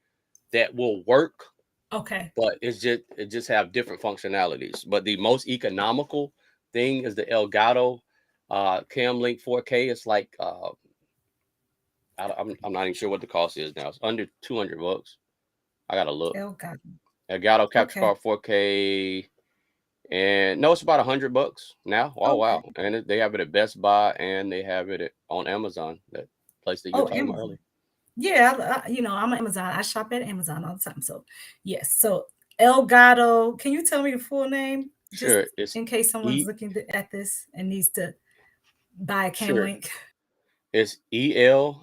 that will work, Okay. but it just have different functionalities. But the most economical thing is the Elgato Cam Link 4K. It's like I'm not even sure what the cost is now. It's under $200. I gotta look. Elgato. Elgato Capture Okay. Card 4K, and no, it's about $100 now. Oh Okay. wow! And they have it at Best Buy, and they have it on Amazon. That place that you were Oh, talking about Amazon. earlier. Yeah, I'm an Amazon. I shop at Amazon all the time. So, yes. So, Elgato, can you tell me the full name just Sure, it's in case someone's E. looking at this and needs to buy a cam Sure, link? it's ELGATO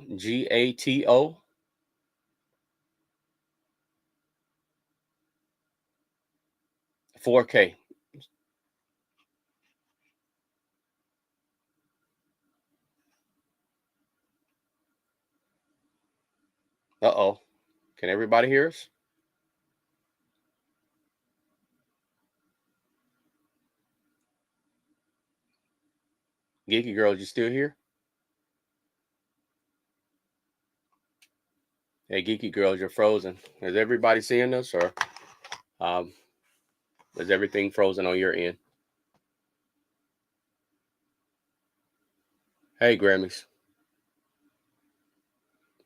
4K. Uh-oh. Can everybody hear us? Geeky Girls, you still here? Hey, Geeky Girls, you're frozen. Is everybody seeing us, or um Is everything frozen on your end? Hey, Grammys.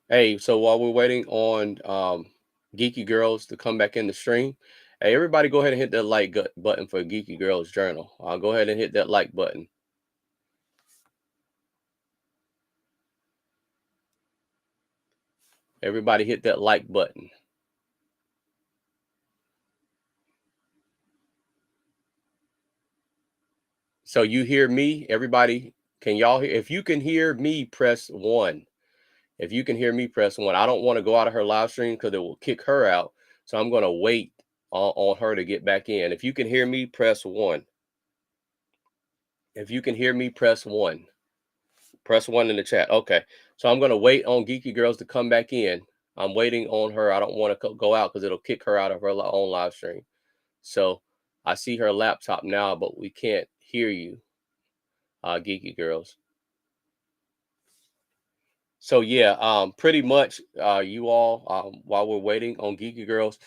Hey, so while we're waiting on Geeky Girls to come back in the stream, hey, everybody go ahead and hit that like button for Geeky Girls Journal. Go ahead and hit that like button. Everybody hit that like button. So you hear me? Everybody, can y'all hear? If you can hear me, press 1. If you can hear me, press 1. I don't want to go out of her live stream because it will kick her out. So I'm going to wait on her to get back in. If you can hear me, press 1. If you can hear me, press 1. Press 1 in the chat. Okay. So I'm going to wait on Geeky Girls to come back in. I'm waiting on her. I don't want to go out because it'll kick her out of her own live stream. So I see her laptop now, but we can't hear you, Geeky Girls. So yeah, pretty much you all, while we're waiting on Geeky Girls,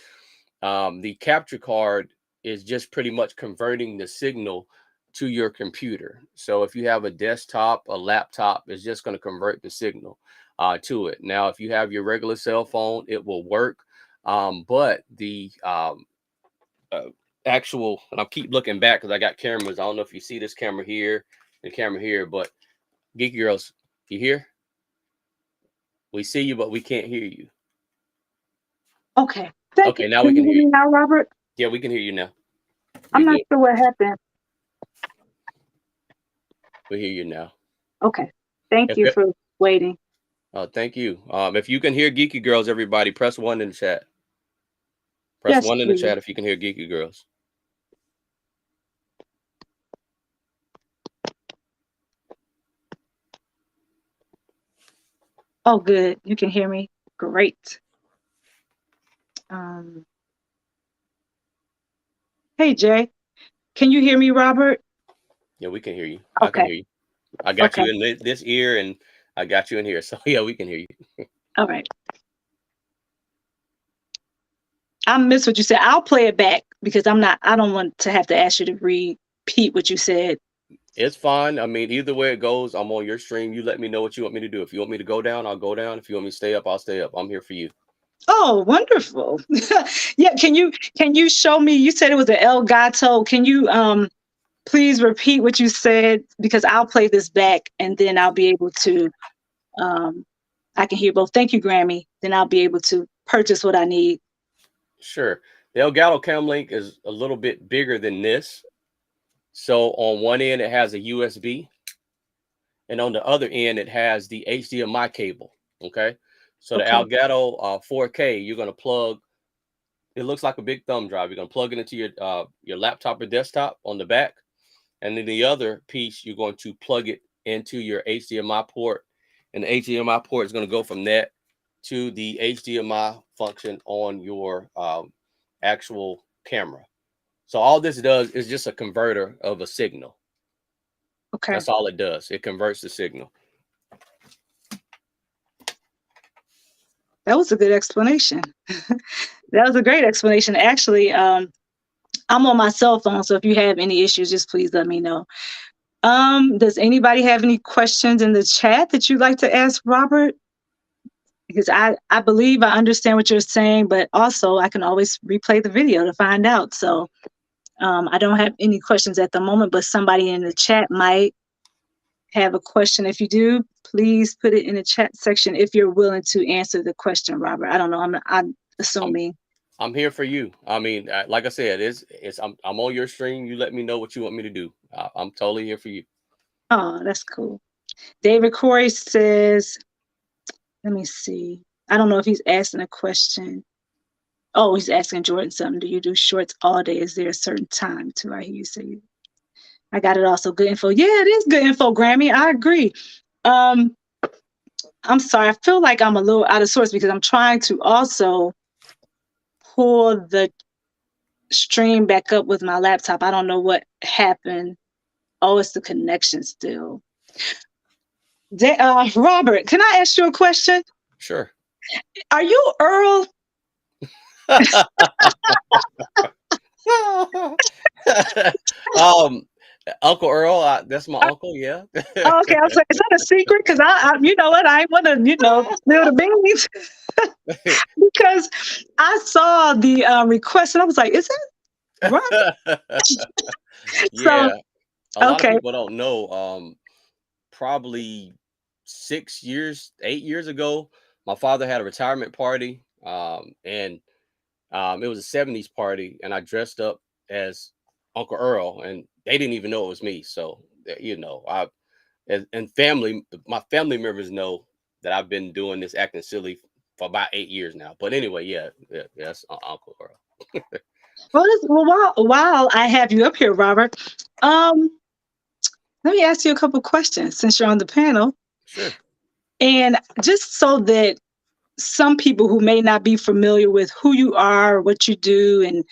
the capture card is just pretty much converting the signal to your computer. So if you have a desktop, a laptop, it's just going to convert the signal to it. Now, if you have your regular cell phone, it will work. But the actual, and I'll keep looking back because I got cameras. I don't know if you see this camera here, the camera here, but Geeky Girls, you hear? We see you, but we can't hear you. Okay. Thank you. Now we can hear you now, Robert. Yeah, we can hear you now. I'm not sure what happened. We hear you now. Okay. Thank you for waiting. Thank you. If you can hear Geeky Girls, everybody, press 1 in the chat. Press 1 in the chat if you can hear Geeky Girls. Oh, good. You can hear me. Great. Hey, Jay. Can you hear me, Robert? Yeah, we can hear you. Okay. I can hear you. I got you in this ear, and I got you in here. So yeah, we can hear you. All right. I missed what you said. I'll play it back because I don't want to have to ask you to repeat what you said. It's fine. I mean, either way it goes, I'm on your stream. You let me know what you want me to do. If you want me to go down, I'll go down. If you want me to stay up, I'll stay up. I'm here for you. Oh, wonderful. Yeah, can you show me? You said it was an El Gato. Can you please repeat what you said? Because I'll play this back and then I'll be able to I can hear both. Thank you, Grammy. Then I'll be able to purchase what I need. Sure. The Elgato Cam Link is a little bit bigger than this. So on one end, it has a USB. And on the other end, it has the HDMI cable. Okay. So the Elgato 4K, you're going to plug. It looks like a big thumb drive. You're going to plug it into your laptop or desktop on the back. And then the other piece, you're going to plug it into your HDMI port. And the HDMI port is going to go from that to the HDMI function on your actual camera. So all this does is just a converter of a signal. Okay. That's all it does. It converts the signal. That was a good explanation. That was a great explanation. Actually, I'm on my cell phone, so if you have any issues, just please let me know. Does anybody have any questions in the chat that you'd like to ask Robert? Because I believe I understand what you're saying, but also I can always replay the video to find out. So I don't have any questions at the moment, but somebody in the chat might have a question. If you do, please put it in the chat section if you're willing to answer the question, Robert. I don't know. I'm assuming. I'm here for you. I mean, like I said, I'm on your stream. You let me know what you want me to do. I'm totally here for you. Oh, that's cool. David Corey says, let me see. I don't know if he's asking a question. Oh, he's asking Jordan something. Do you do shorts all day? Is there a certain time to? I hear you say. I got it also. Good info. Yeah, it is good info, Grammy. I agree. I'm sorry. I feel like I'm a little out of sorts because I'm trying to also pull the stream back up with my laptop. I don't know what happened. Oh, it's the connection still. Robert, can I ask you a question? Sure. Are you Earl? um, Uncle Earl, that's my uncle. Yeah. Oh, okay, I was like, is that a secret? Because you know what, I want to, spill the beans because I saw the request and I was like, is it right? So, Yeah. A lot of okay. people don't know. Probably 6 years, 8 years ago, my father had a retirement party. And it was a '70s party, and I dressed up as Uncle Earl, and they didn't even know it was me. So, I and my family members know that I've been doing this acting silly for about 8 years now. But anyway, yeah, that's Uncle Earl. Well, while I have you up here, Robert, um, let me ask you a couple questions since you're on the panel, Sure. and just so that some people who may not be familiar with who you are, what you do, and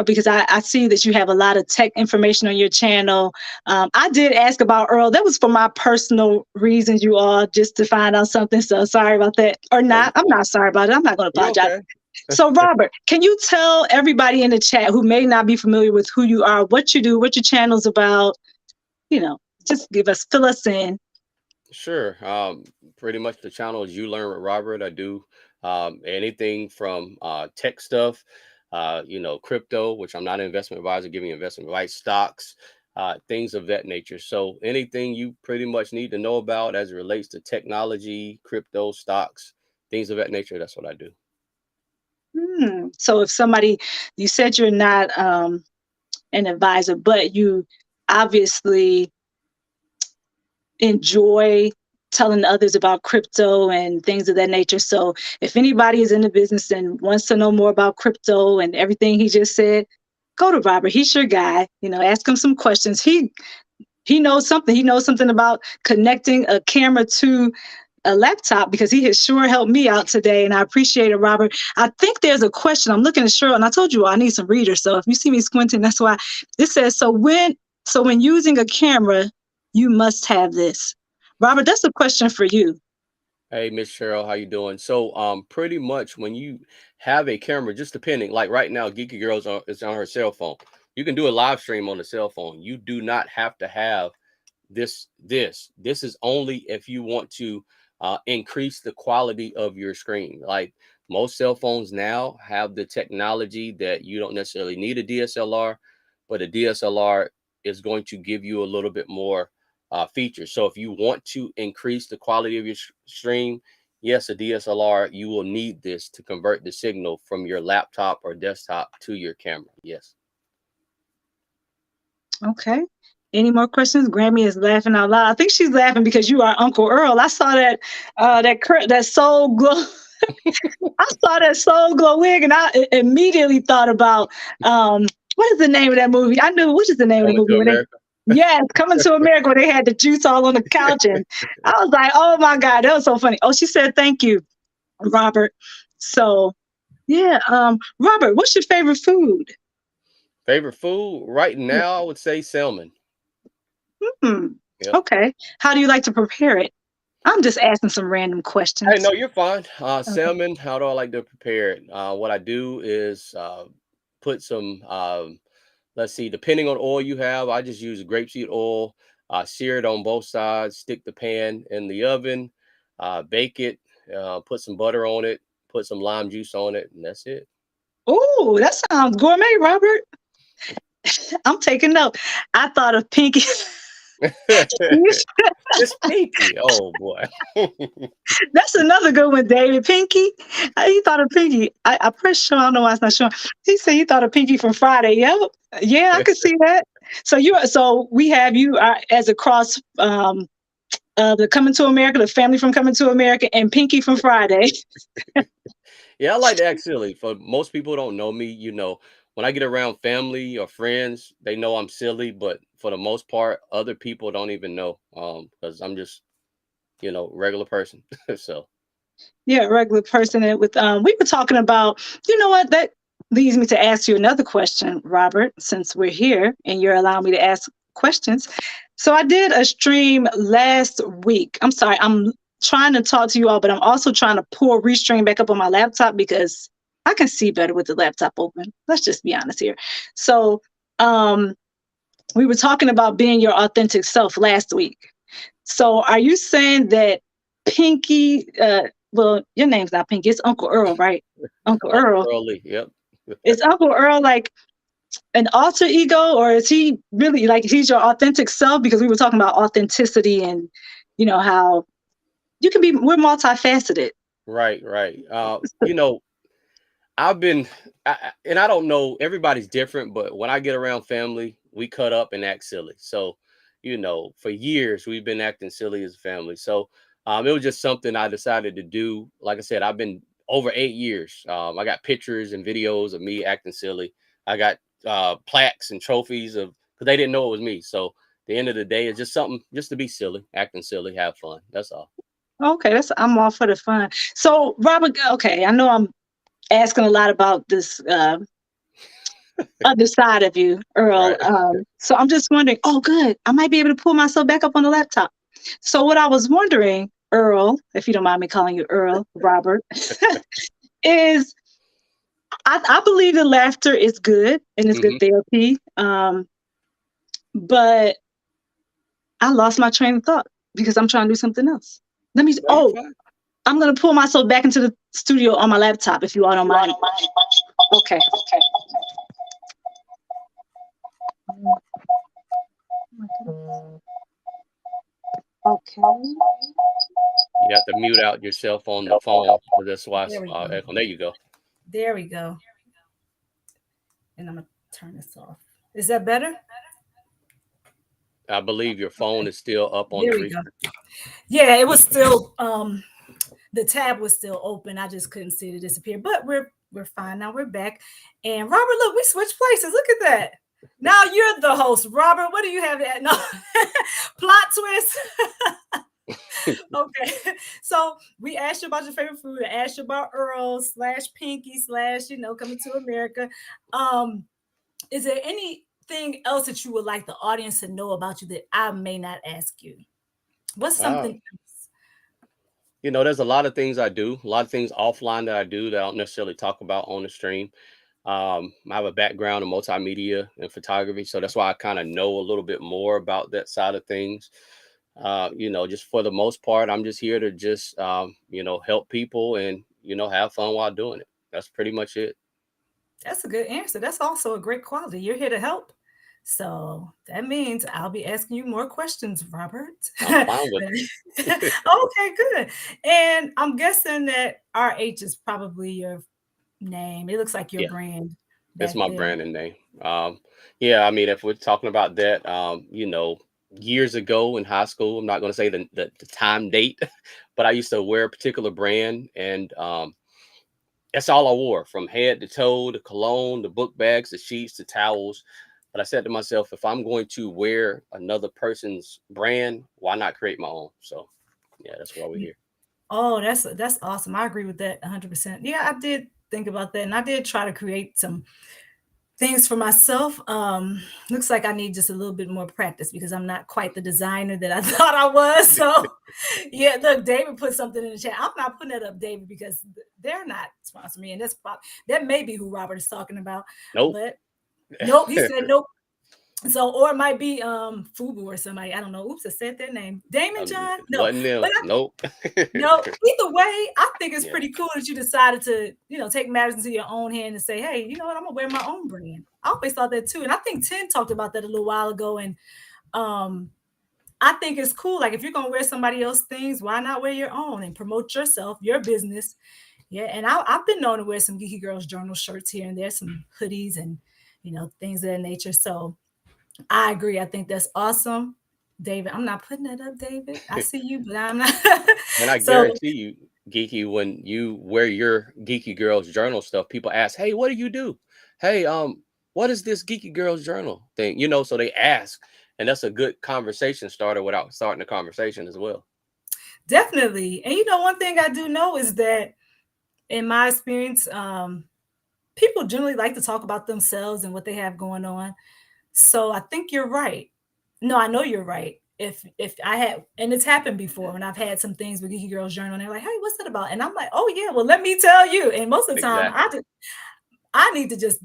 because I see that you have a lot of tech information on your channel. I did ask about Earl. That was for my personal reasons, you all, just to find out something. So sorry about that. Or No, you're not. I'm fine. not sorry about it. I'm not going to You're apologize. okay. So, Robert, can you tell everybody in the chat who may not be familiar with who you are, what you do, what your channel's about? You know, just fill us in. Sure. Pretty much the channel is You Learn with Robert. I do anything from tech stuff, crypto, which I'm not an investment advisor, giving investment advice, stocks, things of that nature. So anything you pretty much need to know about as it relates to technology, crypto, stocks, things of that nature, that's what I do. So if you said you're not an advisor, but you obviously enjoy telling others about crypto and things of that nature. So if anybody is in the business and wants to know more about crypto and everything he just said, go to Robert. He's your guy. Ask him some questions. He knows something. He knows something about connecting a camera to a laptop because he has sure helped me out today. And I appreciate it, Robert. I think there's a question. I'm looking at Cheryl, and I told you I need some readers. So if you see me squinting, that's why. It says, so when using a camera, you must have this. Robert, that's a question for you. Hey, Miss Cheryl, how you doing? So, pretty much when you have a camera, just depending, like right now, Geeky Girls is on her cell phone. You can do a live stream on the cell phone. You do not have to have this is only if you want to increase the quality of your screen. Like most cell phones now have the technology that you don't necessarily need a DSLR, but a DSLR is going to give you a little bit more features. So if you want to increase the quality of your stream, yes, a DSLR, you will need this to convert the signal from your laptop or desktop to your camera. Yes. Okay. Any more questions? Grammy is laughing out loud. I think she's laughing because you are Uncle Earl. I saw that soul glow. I saw that soul glow wig, and I immediately thought about what is the name of that movie? I knew what is the name of the Coming movie to when America. yes, Coming to America, where they had the juice all on the couch, and I was like, oh my God, that was so funny. Oh, she said thank you, Robert. So yeah, Robert, what's your favorite food? Favorite food right now, I would say salmon. Hmm. Yep. Okay. How do you like to prepare it? I'm just asking some random Hey, questions. no, you're fine. Okay. Salmon, how do I like to prepare it? What I do is put some, let's see, depending on oil you have, I just use grapeseed oil, sear it on both sides, stick the pan in the oven, bake it, put some butter on it, put some lime juice on it, and that's it. Oh, that sounds gourmet, Robert. I'm taking note. I thought of Pinky. It's pinky. Oh boy. That's another good one, David. Pinky. He thought of Pinky. I pressed Sean. I don't know why it's not showing. He said he thought of Pinky from Friday. Yep. Yeah, I could see that. So we have you as a cross the Coming to America, the family from Coming to America, and Pinky from Friday. Yeah, I like to act silly. For most people who don't know me, when I get around family or friends, they know I'm silly, but for the most part, other people don't even know because I'm just, regular person. So, Yeah, a regular person. And with we were talking about, you know what, that leads me to ask you another question, Robert, since we're here and you're allowing me to ask questions. So I did a stream last week. I'm sorry, I'm trying to talk to you all, but I'm also trying to pull Restream back up on my laptop because I can see better with the laptop open. Let's just be honest here. So we were talking about being your authentic self last week. So are you saying that Pinky, well, your name's not Pinky, it's Uncle Earl, right? Uncle Earl. Early, yep. Is Uncle Earl like an alter ego, or is he really like he's your authentic self? Because we were talking about authenticity and how we're multifaceted. Right. I've been, and I don't know, everybody's different, but when I get around family, we cut up and act silly. So, for years we've been acting silly as a family. So, it was just something I decided to do. Like I said, I've been over 8 years. I got pictures and videos of me acting silly. I got plaques and trophies because they didn't know it was me. So, at the end of the day, it's just something just to be silly, acting silly, have fun. That's all. Okay, I'm all for the fun. So, Robert, okay, I know I'm asking a lot about this other side of you, Earl. Right. So I'm just wondering, oh, good. I might be able to pull myself back up on the laptop. So what I was wondering, Earl, if you don't mind me calling you Earl, Robert, is I believe that laughter is good and it's good therapy. But I lost my train of thought because I'm trying to do something else. I'm going to pull myself back into the studio on my laptop if you all don't mind. Okay. Okay. You have to mute out yourself on the phone. So that's why. There you go. There we go. And I'm going to turn this off. Is that better? I believe your phone is still up on there the we go. Yeah, it was still the tab was still open. I just couldn't see it disappear. But we're fine now. We're back. And Robert, look, we switched places. Look at that. Now you're the host, Robert. What do you have to add? No plot twist. Okay. So we asked you about your favorite food. I asked you about Earl / Pinky / coming to America. Is there anything else that you would like the audience to know about you that I may not ask you? What's something else? There's a lot of things I do, a lot of things offline that I do that I don't necessarily talk about on the stream. I have a background in multimedia and photography, so that's why I kind of know a little bit more about that side of things. Just for the most part, I'm just here to just, help people and, have fun while doing it. That's pretty much it. That's a good answer. That's also a great quality. You're here to help. So that means I'll be asking you more questions, Robert. I'm fine with it. Okay, good. And I'm guessing that RH is probably your name. It looks like your brand. That's my branding name. I mean, if we're talking about that, years ago in high school, I'm not going to say the time date, but I used to wear a particular brand, and that's all I wore, from head to toe, the cologne, the book bags, the sheets, the towels. But I said to myself, if I'm going to wear another person's brand, why not create my own? So, yeah, that's why we're here. Oh, that's awesome. I agree with that 100%. Yeah, I did think about that, and I did try to create some things for myself. Looks like I need just a little bit more practice because I'm not quite the designer that I thought I was. So, yeah, look, David put something in the chat. I'm not putting that up, David, because they're not sponsoring me, and that may be who Robert is talking about. Nope. But nope, he said nope. So, or it might be Fubu or somebody. I don't know. Oops, I said their name. Damon John? No. Nope. No, either way, I think it's pretty cool that you decided to, take matters into your own hand and say, hey, you know what, I'm gonna wear my own brand. I always thought that too. And I think Tim talked about that a little while ago. And I think it's cool. Like, if you're gonna wear somebody else's things, why not wear your own and promote yourself, your business? Yeah. And I've been known to wear some Geeky Girls Journal shirts here and there, some hoodies and things of that nature. So I agree. I think that's awesome. David, I'm not putting that up, David. I see you, but I'm not. And I guarantee you, Geeky, when you wear your Geeky Girls Journal stuff, people ask, hey, what do you do? Hey, what is this Geeky Girls Journal thing? So they ask, and that's a good conversation starter without starting a conversation as well. Definitely. And one thing I do know is that in my experience, people generally like to talk about themselves and what they have going on. So I think you're right. No, I know you're right. If I had, and it's happened before when I've had some things with Geeky Girls Journal, and they're like, hey, what's that about? And I'm like, oh yeah, well, let me tell you. And most of the time, I need to just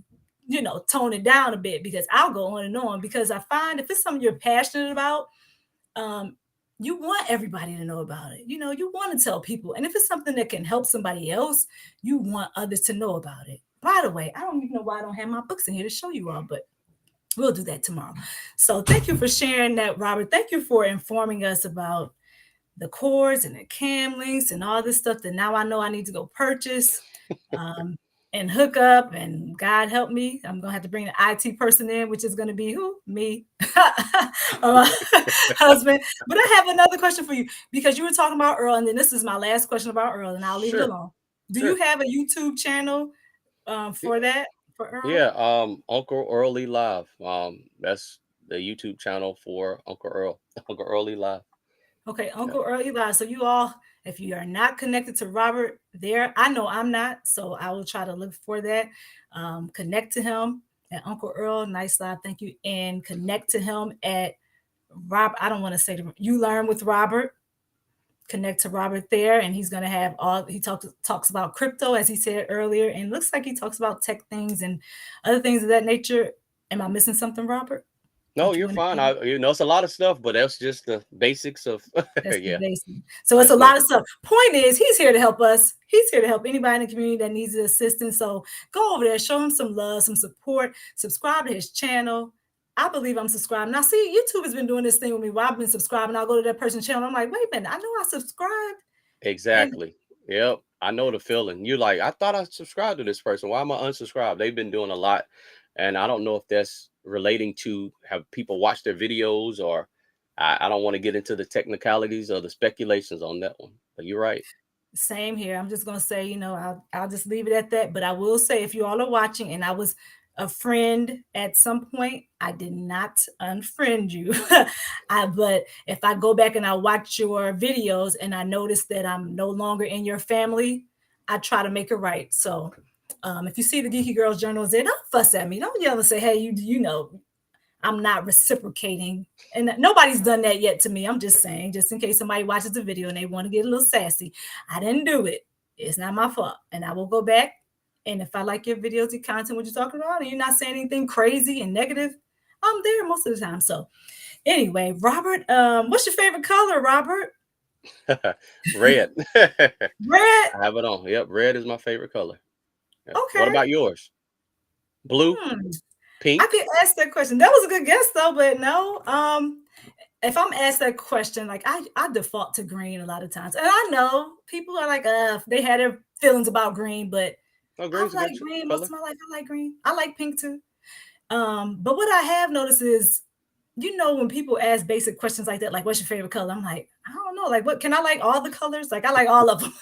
tone it down a bit, because I'll go on and on, because I find if it's something you're passionate about, um, you want everybody to know about it. You want to tell people. And if it's something that can help somebody else, you want others to know about it. By the way, I don't even know why I don't have my books in here to show you all, but we'll do that tomorrow. So thank you for sharing that, Robert. Thank you for informing us about the cords and the cam links and all this stuff that now I know I need to go purchase and hook up. And God help me, I'm gonna have to bring the IT person in, which is gonna be who? Me, husband. But I have another question for you, because you were talking about Earl, and then this is my last question about Earl, and I'll leave it Sure. alone. Do Sure. you have a YouTube channel for that, for Earl? Yeah. Uncle Early Live. That's the YouTube channel for Uncle Earl. Uncle Early Live. Okay, Yeah. Uncle Earl Eli. So you all, if you are not connected to Robert there, I know I'm not, so I will try to look for that. Connect to him at Uncle Earl. Nice live, thank you. And connect to him at Rob. I don't want to say You Learn with Robert. Connect to Robert there, and he's gonna have all. He talks about crypto, as he said earlier, and looks like he talks about tech things and other things of that nature. Am I missing something, Robert? No, That you you're want to fine. add? It's a lot of stuff, but that's just the basics of. That's the Yeah. basic. So it's a Yes, ma'am. lot of stuff. Point is, he's here to help us. He's here to help anybody in the community that needs assistance. So go over there, show him some love, some support, subscribe to his channel. I believe I'm subscribed. Now, see, YouTube has been doing this thing with me where I've been subscribing. I'll go to that person's channel. I'm like, wait a minute, I know I subscribed. And Exactly. Yep. I know the feeling. You like, I thought I subscribed to this person. Why am I unsubscribed? They've been doing a lot. And I don't know if that's relating to have people watch their videos, or I don't want to get into the technicalities or the speculations on that one. But you're right. same here. I'm just gonna say, I'll just leave it at that. But I will say, if you all are watching, and I was a friend at some point, I did not unfriend you. But if I go back and I watch your videos and I notice that I'm no longer in your family, I try to make it right. So if you see the Geeky Girls Journals there, don't fuss at me. Don't yell and say, hey, I'm not reciprocating. And nobody's done that yet to me. I'm just saying, just in case somebody watches the video and they want to get a little sassy. I didn't do it. It's not my fault. And I will go back. And if I like your videos, your content, what you're talking about, and you're not saying anything crazy and negative, I'm there most of the time. So anyway, Robert, what's your favorite color, Robert? Red. Red. I have it on. Yep. Red is my favorite color. Yep. Okay. What about yours? Blue? Pink? I could ask that question. That was a good guess though, but no. If I'm asked that question, like I default to green a lot of times. And I know people are like, they had their feelings about green, but Oh, I green's a like good green. color. Most of my life, I like green. I like pink too. But what I have noticed is, when people ask basic questions like that, like what's your favorite color? I'm like, I don't know. Like, what can I like all the colors? Like I like all of them.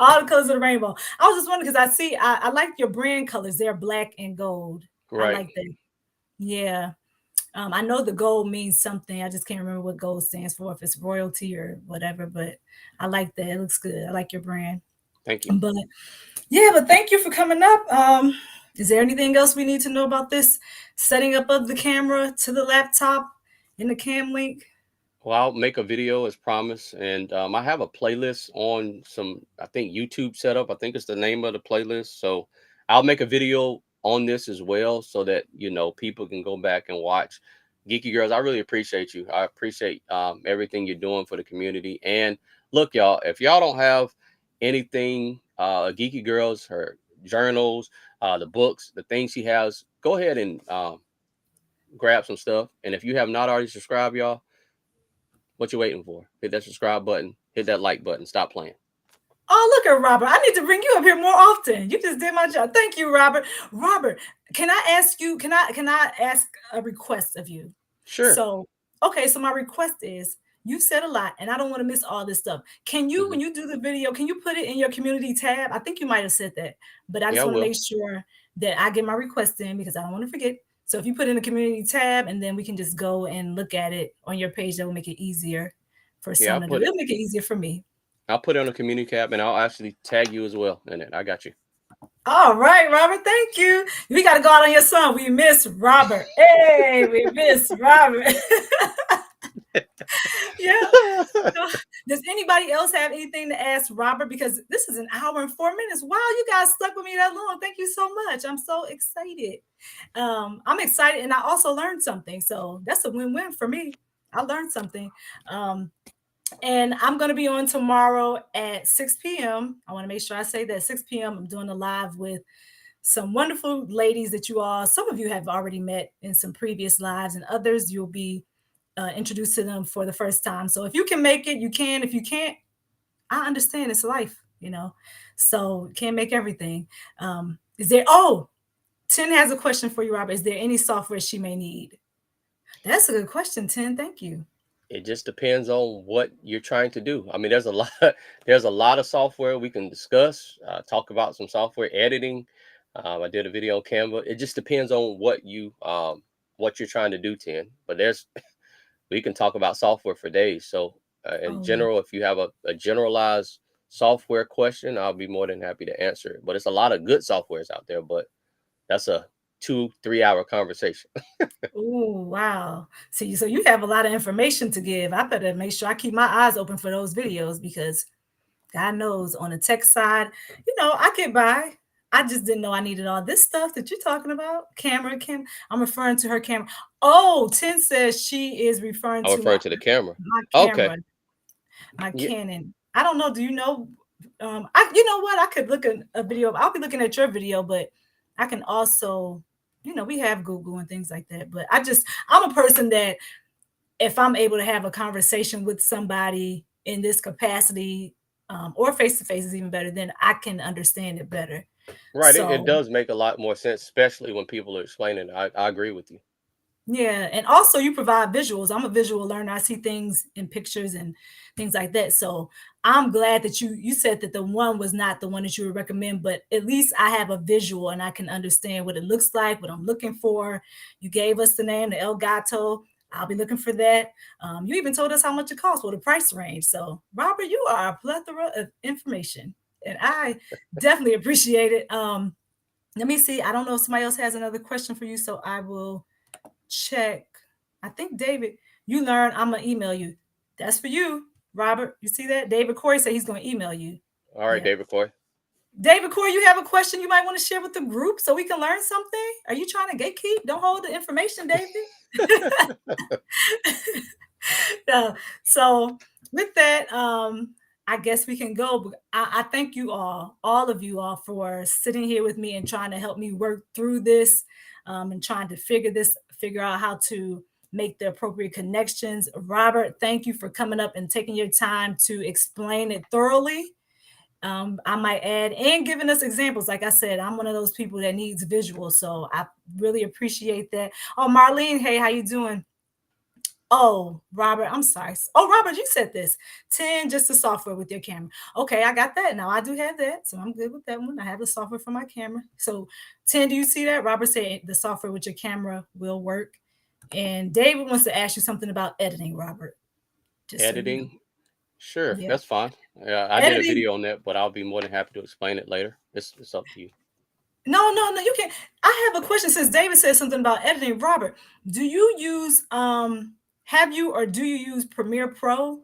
All the colors of the rainbow. I was just wondering, because I like your brand colors. They're black and gold. I Right. like that. Yeah. I know the gold means something. I just can't remember what gold stands for, if it's royalty or whatever, but I like that. It looks good. I like your brand. Thank you. But thank you for coming up. Is there anything else we need to know about this setting up of the camera to the laptop in the cam link? Well, I'll make a video as promised, and I have a playlist on some, I think, YouTube setup. I think it's the name of the playlist. So I'll make a video on this as well, so that people can go back and watch. Geeky Girls, I really appreciate you. I appreciate everything you're doing for the community. And look, y'all, if y'all don't have anything, Geeky Girls, her journals, the books, the things she has, go ahead and grab some stuff. And if you have not already subscribed, y'all, what you waiting for? Hit that subscribe button. Hit that like button. Stop playing. Oh, look at Robert. I need to bring you up here more often. You just did my job. Thank you, Robert. Robert, can I ask you, can I ask a request of you? Sure. So, okay, so my request is, you said a lot and I don't want to miss all this stuff. Can you, when you do the video, can you put it in your community tab? I think you might have said that, but I just want to make sure that I get my request in, because I don't want to forget. So if you put in the community tab, and then we can just go and look at it on your page, that will make it easier for someone to do. It'll make it easier for me. I'll put it on a community tab, and I'll actually tag you as well in it. I got you. All right, Robert. Thank you. We got to go out on your song. We miss Robert. Hey, we miss Robert. Yeah. So, does anybody else have anything to ask Robert? Because this is an hour and 4 minutes. Wow, you guys stuck with me that long. Thank you so much. I'm so excited. I'm excited, and I also learned something. So that's a win-win for me. I learned something. Um, and I'm going to be on tomorrow at 6 p.m. I want to make sure I say that 6 p.m. I'm doing a live with some wonderful ladies that some of you have already met in some previous lives, and others you'll be introduced to them for the first time. So if you can make it, you can. If you can't, I understand it's life. So can't make everything. Is there, oh, Tin has a question for you, Robert. Is there any software she may need? That's a good question, Tin. Thank you. It just depends on what you're trying to do. I mean, there's a lot there's a lot of software we can discuss, talk about some software editing. I did a video on Canva. It just depends on what you're trying to do, Tin. But there's we can talk about software for days. So in Oh, yeah. general, if you have a generalized software question, I'll be more than happy to answer it. But it's a lot of good softwares out there, but that's a 2-3 hour conversation. Oh, wow. See, so you have a lot of information to give. I better make sure I keep my eyes open for those videos because God knows on the tech side, I get by. I just didn't know I needed all this stuff that you're talking about. Camera, I'm referring to her camera. Oh, Tin says she is referring I to refer to the camera. my Okay. camera, my Yeah. Canon. I don't know. Do you know? You know what? I could look at a video. I'll be looking at your video, but I can also, we have Google and things like that. But I'm a person that if I'm able to have a conversation with somebody in this capacity, or face to face is even better, then I can understand it better. Right. It So does make a lot more sense, especially when people are explaining. I agree with you. yeah, and also you provide visuals. I'm a visual learner. I see things in pictures and things like that. So I'm glad that you said that the one was not the one that you would recommend, but at least I have a visual and I can understand what it looks like, what I'm looking for. You gave us the name, the El Gato. I'll be looking for that. You even told us how much it costs, what the price range. So Robert, you are a plethora of information, and I definitely appreciate it. Let me see. I don't know if somebody else has another question for you, so I will check. I think David, you learn. I'm gonna email you. That's for you, Robert. You see that? David Corey said he's gonna email you. All right, Yeah. David Coy. David Corey, you have a question you might want to share with the group so we can learn something? Are you trying to gatekeep? Don't hold the information, David. No. So with that, I guess we can go. I thank you all of you all, for sitting here with me and trying to help me work through this, and trying to figure out how to make the appropriate connections. Robert, thank you for coming up and taking your time to explain it thoroughly. I might add, and giving us examples. Like I said, I'm one of those people that needs visuals, so I really appreciate that. Oh, Marlene, hey, how you doing? Oh, Robert, I'm sorry. Oh, Robert, you said this. 10, just the software with your camera. Okay, I got that. Now I do have that. So I'm good with that one. I have the software for my camera. So 10, do you see that? Robert said the software with your camera will work. And David wants to ask you something about editing, Robert. Just so you know. Editing. Sure, Yeah. that's fine. I did a Editing. video on that, but I'll be more than happy to explain it later. It's up to you. No, you can't. I have a question since David said something about editing. Robert, do you use have you or do you use Premiere Pro?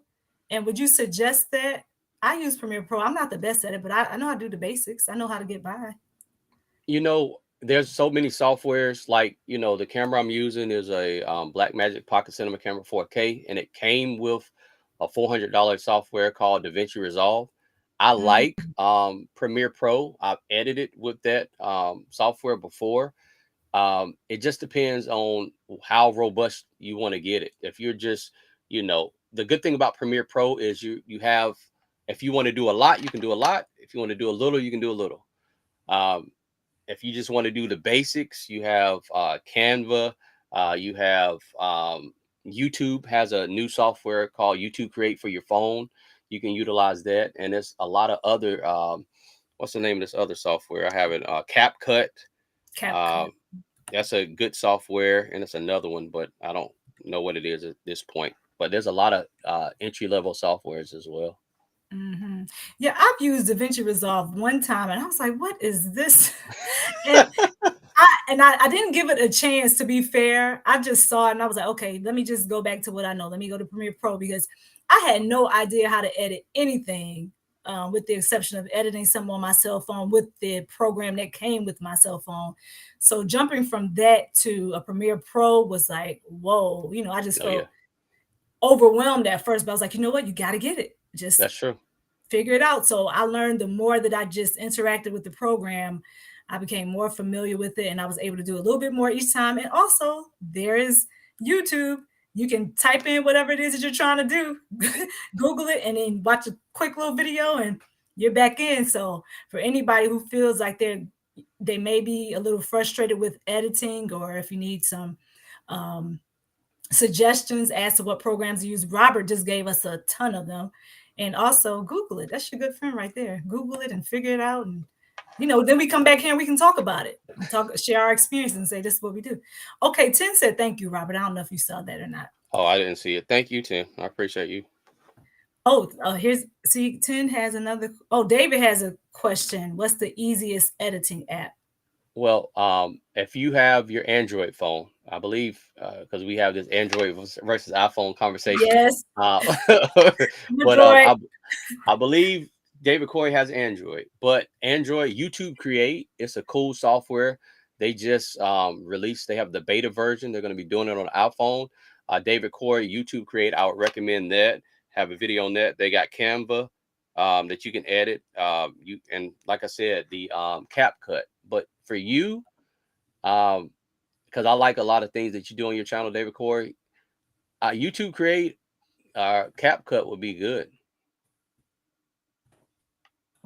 And would you suggest that? I use Premiere Pro. I'm not the best at it, but I know how to do the basics. I know how to get by. There's so many softwares. Like, the camera I'm using is a Blackmagic Pocket Cinema Camera 4K, and it came with a $400 software called DaVinci Resolve. I Mhm. like Premiere Pro. I've edited with that software before. It just depends on how robust you want to get it. If you're just, the good thing about Premiere Pro is you have, if you want to do a lot, you can do a lot. If you want to do a little, you can do a little. Um, if you just want to do the basics, you have Canva. You have YouTube has a new software called YouTube Create for your phone. You can utilize that, and there's a lot of other. What's the name of this other software? I have it. CapCut. CapCut. Um, that's a good software, and it's another one, but I don't know what it is at this point. But there's a lot of entry level softwares as well. Hmm. Yeah, I've used DaVinci Resolve one time, and I was like, "What is this?" And I didn't give it a chance, to be fair. I just saw it and I was like, okay, let me just go back to what I know. Let me go to Premiere Pro because I had no idea how to edit anything, with the exception of editing something on my cell phone with the program that came with my cell phone. So jumping from that to a Premiere Pro was like, whoa, I just Oh yeah, felt overwhelmed at first, but I was like, you know what? You got to get it. Just that's true. figure it out. So I learned the more that I just interacted with the program, I became more familiar with it and I was able to do a little bit more each time. And also, there is YouTube. You can type in whatever it is that you're trying to do, Google it, and then watch a quick little video and you're back in. So for anybody who feels like they may be a little frustrated with editing, or if you need some um, suggestions as to what programs to use, Robert just gave us a ton of them. And also Google it. That's your good friend right there. Google it and figure it out. And then we come back here and we can talk about it and share our experience and say this is what we do. Okay, Tim said thank you, Robert. I don't know if you saw that or not. Oh, I didn't see it. Thank you, Tim. I appreciate you. Oh, Tim has another. Oh, David has a question. What's the easiest editing app? Well, if you have your Android phone, I believe, because we have this Android versus iPhone conversation. Yes. But I believe David Corey has Android, but Android YouTube Create, it's a cool software. They just released. They have the beta version. They're going to be doing it on iPhone. David Corey YouTube Create, I would recommend that. Have a video on that. They got Canva that you can edit. And like I said, the CapCut. But for you, because I like a lot of things that you do on your channel, David Corey, YouTube Create, CapCut would be good.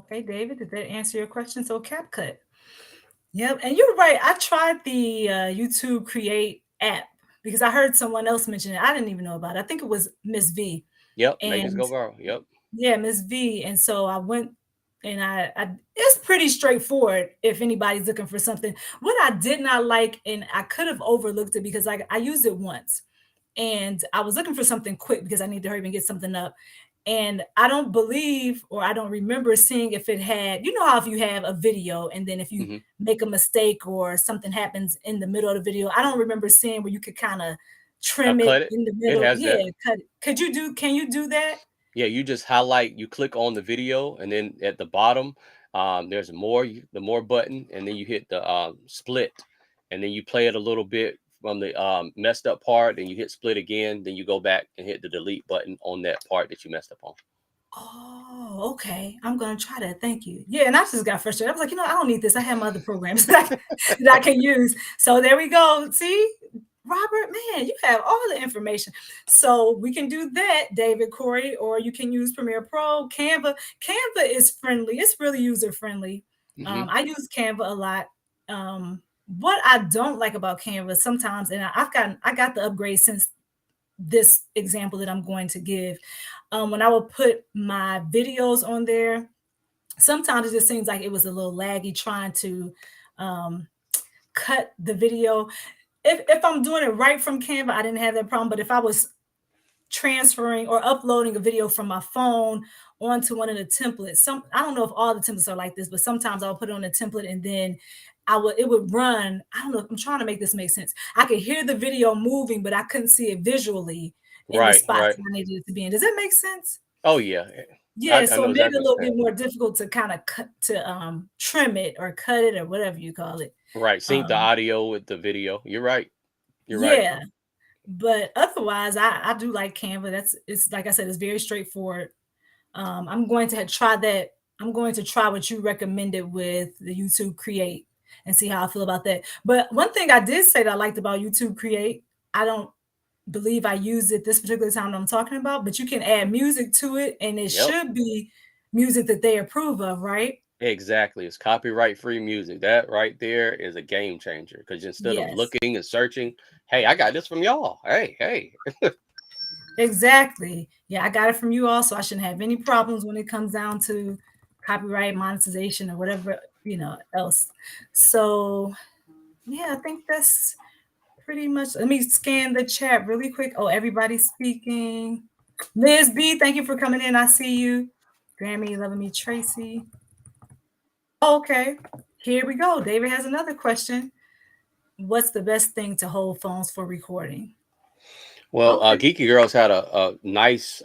Okay, David, did that answer your question? So CapCut. Yep, and you're right. I tried the YouTube Create app because I heard someone else mention it. I didn't even know about it. I think it was Miss V. Yep, make us And go viral. Yep. yeah, Miss V. And so I went and I it's pretty straightforward if anybody's looking for something. What I did not like, and I could have overlooked it because I used it once and I was looking for something quick because I need to hurry and get something up. And I don't believe, or I don't remember seeing if it had, how if you have a video and then if you Mm-hmm. make a mistake or something happens in the middle of the video, I don't remember seeing where you could kind of trim it Cut it. in the It middle. has Yeah, that. cut it. Can you do that? Yeah, you just highlight, you click on the video, and then at the bottom, there's the more button, and then you hit the split, and then you play it a little bit from the messed up part, and you hit split again, then you go back and hit the delete button on that part that you messed up on. Oh, okay. I'm gonna try that. Thank you. Yeah, and I just got frustrated. I was like, I don't need this. I have my other programs that I can use. So there we go. See, Robert, man, you have all the information. So we can do that, David Corey, or you can use Premiere Pro, Canva. Canva is friendly. It's really user friendly. Mm-hmm. I use Canva a lot. What I don't like about Canva sometimes, and I got the upgrade since this example that I'm going to give. When I will put my videos on there, sometimes it just seems like it was a little laggy trying to cut the video. If I'm doing it right from Canva, I didn't have that problem. But if I was transferring or uploading a video from my phone onto one of the templates, I don't know if all the templates are like this, but sometimes I'll put it on a template and then it would run. I don't know. I'm trying to make this make sense. I could hear the video moving, but I couldn't see it visually in the Right, spots right. I needed it to be in. Does that make sense? Oh yeah, Yeah, I so know it made it exactly a what you're little bit saying. more difficult to kind of trim it or cut it or whatever you call it. Right, sync the Um, audio with the video. You're right. You're right. yeah, but otherwise, I do like Canva. It's like I said, it's very straightforward. I'm going to try that. I'm going to try what you recommended with the YouTube Create and see how I feel about that. But one thing I did say that I liked about YouTube Create, I don't believe I used it this particular time that I'm talking about, but you can add music to it and it Yep. should be music that they approve of, right? Exactly. It's copyright free music. That right there is a game changer because instead of Yes, looking and searching, hey, I got this from y'all. Hey. exactly. Yeah, I got it from you also. I shouldn't have any problems when it comes down to copyright monetization or whatever, else. So yeah, I think that's pretty much. Let me scan the chat really quick. Oh, everybody's speaking. Liz B, thank you for coming in. I see you. Grammy, loving me, Tracy. Okay, here we go. David has another question. what's the best thing to hold phones for recording? Well, Okay. Geeky Girls had a nice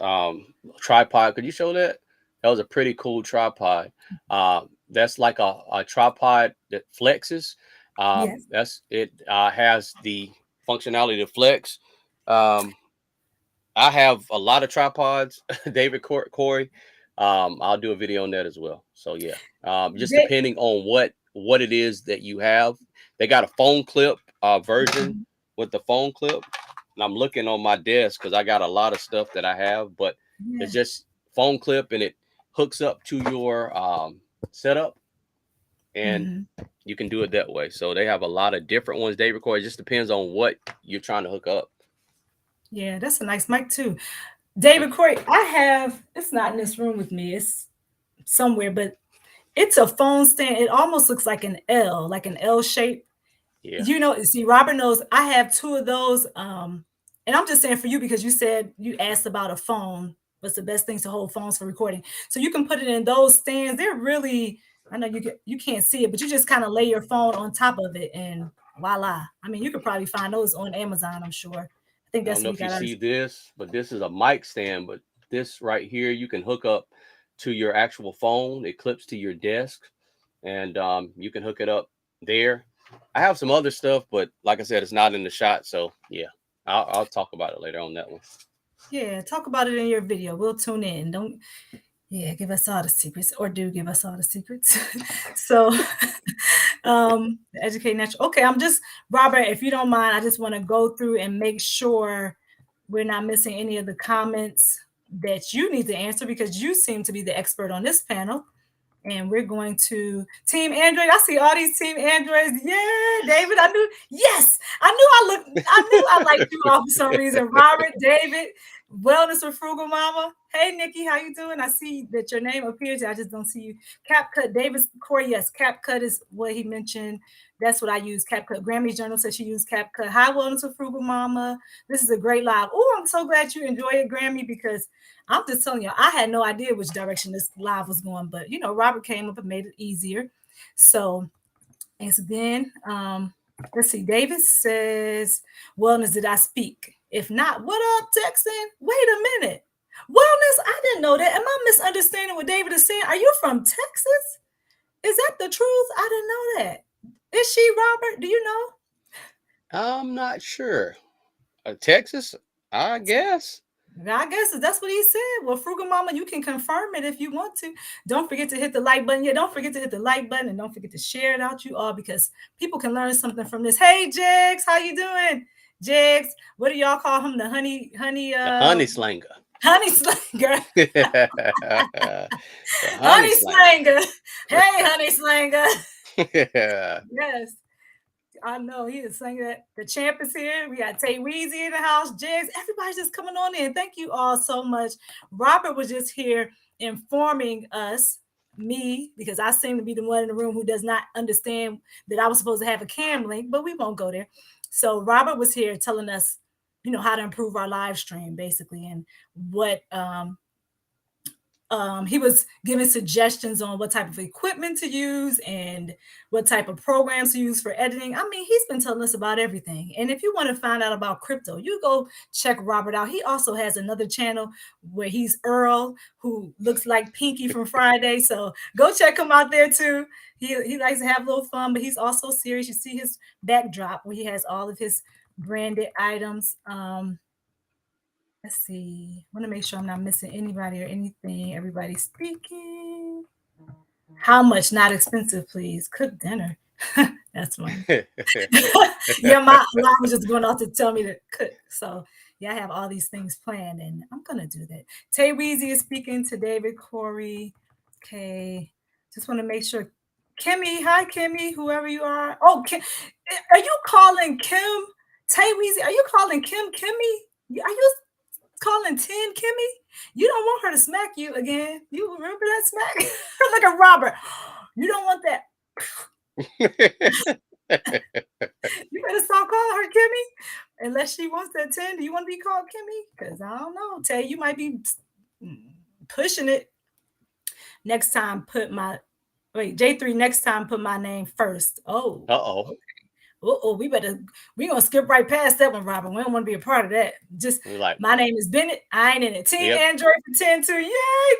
tripod. Could you show that? That was a pretty cool tripod. That's like a tripod that flexes. Yes. That's it. Has the functionality to flex. Um, I have a lot of tripods, David Corey. I'll do a video on that as well. So yeah, just They, depending on what it is that you have. They got a phone clip version Mhm. with the phone clip, and I'm looking on my desk because I got a lot of stuff that I have, but Yeah. it's just phone clip and it hooks up to your setup, and Mhm. you can do it that way. So they have a lot of different ones they record. It just depends on what you're trying to hook up. Yeah, that's a nice mic too. David Corey, I have, it's not in this room with me, it's somewhere, but it's a phone stand. It almost looks like an L shape. Yeah. You know, see, Robert knows I have two of those. And I'm just saying for you because you said you asked about a phone. What's the best things to hold phones for recording? So you can put it in those stands. They're really, I know you can't see it, but you just kind of lay your phone on top of it and voila. I mean, you could probably find those on Amazon, I'm sure. I think I don't that's know where you if you got ours. see this, but this is a mic stand. But this right here, you can hook up to your actual phone. It clips to your desk, and you can hook it up there. I have some other stuff, but like I said, it's not in the shot. So yeah, I'll talk about it later on that one. Yeah, talk about it in your video. We'll tune in. Don't Yeah, give us all the secrets, or do give us all the secrets. So, educate natural. Okay, I'm just Robert. If you don't mind, I just want to go through and make sure we're not missing any of the comments that you need to answer because you seem to be the expert on this panel. And we're going to Team Android. I see all these Team Androids. Yeah, David. I knew. Yes, I knew. I knew I liked you all for some reason. Robert, David, Wellness with Frugal Mama. Hey, Nikki, how you doing? I see that your name appears. I just don't see you. CapCut, David Corey. Yes, CapCut is what he mentioned. That's what I use. CapCut. Grammy's Journal says she used CapCut. Hi, Wellness with Frugal Mama. This is a great live. Oh, I'm so glad you enjoy it, Grammy, because I'm just telling you, I had no idea which direction this live was going, but you know, Robert came up and made it easier. So thanks again. Let's see. David says, "Wellness, did I speak? If not, what up, Texan? Wait a minute. Wellness, I didn't know that. Am I misunderstanding what David is saying? Are you from Texas? Is that the truth? I didn't know that. Is she, Robert? Do you know? I'm not sure. Texas, I guess. I guess that's what he said. Well, Frugal Mama, you can confirm it if you want to. Don't forget to hit the like button. Yeah, don't forget to hit the like button and don't forget to share it out you all because people can learn something from this. Hey, Jigs, how you doing? Jigs, what do y'all call him? The The honey slinger. honey slinger. The honey Honey slinger. slinger. Hey, honey slinger. Yeah. Yes. I know he is saying that the champ is here. We got Tay Weezy in the house, Jigs. Everybody's just coming on in. Thank you all so much. Robert was just here informing us, me, because I seem to be the one in the room who does not understand that I was supposed to have a cam link, but we won't go there. So Robert was here telling us, you know, how to improve our live stream, basically, and what he was giving suggestions on what type of equipment to use and what type of programs to use for editing. I mean, he's been telling us about everything. And if you want to find out about crypto, you go check Robert out. He also has another channel where he's Earl, who looks like Pinky from Friday. So go check him out there too. He likes to have a little fun, but he's also serious. You see his backdrop where he has all of his branded items. Let's see. I want to make sure I'm not missing anybody or anything. Everybody's speaking. How much? Not expensive, please. Cook dinner. That's funny. Yeah, my alarm was just going off to tell me to cook. So yeah, I have all these things planned, and I'm gonna do that. Tay Weezy is speaking to David Corey. Okay, just want to make sure. Kimmy, hi Kimmy, whoever you are. Oh, Kim, are you calling Kim Tay Weezy? Are you calling Kim Kimmy? Are you calling 10 Kimmy? You don't want her to smack you again. You remember that smack? Look at Robert. You don't want that. You better stop calling her Kimmy. Unless she wants that 10. Do you want to be called Kimmy? Because I don't know. Tay, you might be pushing it. Next time, put my J3, next time put my name first. Oh. Uh-oh. Okay. we gonna skip right past that one, Robert. We don't want to be a part of that. Just We're like, my name is Bennett. I ain't in it. Team yep. Android for 10 too. Yay,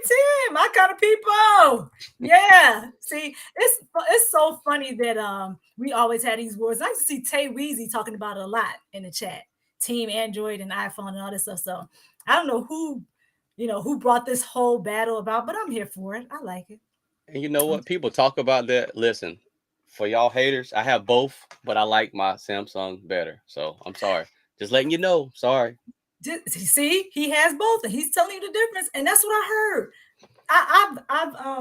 team! My kind of people. Yeah. See, it's so funny that we always had these words. I used to see Tay Weezy talking about it a lot in the chat. Team Android and iPhone and all this stuff. So I don't know who brought this whole battle about, but I'm here for it. I like it. And you know what? People talk about that. Listen, for y'all haters, I have both, but I like my Samsung better. So I'm sorry. Just letting you know. Sorry. See, he has both, and he's telling you the difference, and that's what I heard.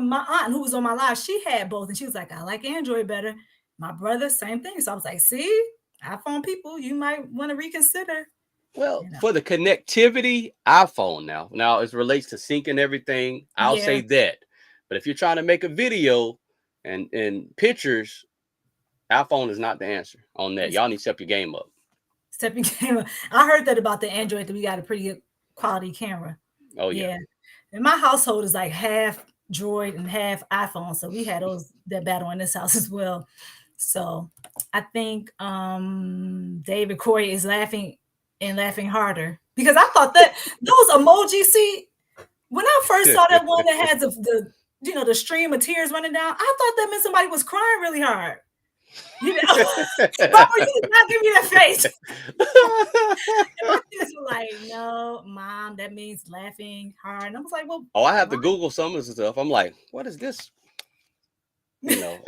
My aunt who was on my live, she had both, and she was like, I like Android better. My brother, same thing. So I was like, see, iPhone people, you might want to reconsider. Well, for the connectivity, iPhone now. Now, as it relates to syncing everything, I'll say that. But if you're trying to make a video and pictures, iPhone is not the answer on that. Y'all need to step your game up. Step your game up. I heard that about the Android, that we got a pretty good quality camera. Oh, yeah. And my household is like half Droid and half iPhone. So we had that battle in this house as well. So I think David Corey is laughing harder, because I thought that those emojis, see, when I first saw that one that had the stream of tears running down, I thought that meant somebody was crying really hard. Papa, you did not give me that face. And my kids were like, no, Mom, that means laughing hard. And I was like, well, I have to Google some of the stuff. I'm like, what is this? I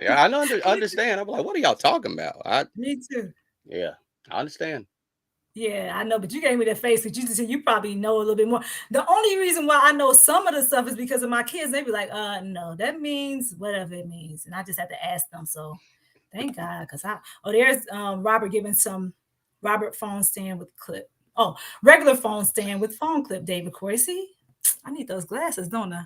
understand. I'm like, what are y'all talking about? Me too. Yeah, I understand. Yeah, I know, but you gave me that face because you said you probably know a little bit more. The only reason why I know some of the stuff is because of my kids. They be like, no, that means whatever it means. And I just had to ask them. So thank God. There's Robert giving some Robert phone stand with clip. Oh, regular phone stand with phone clip, David Corey. See, I need those glasses, don't I?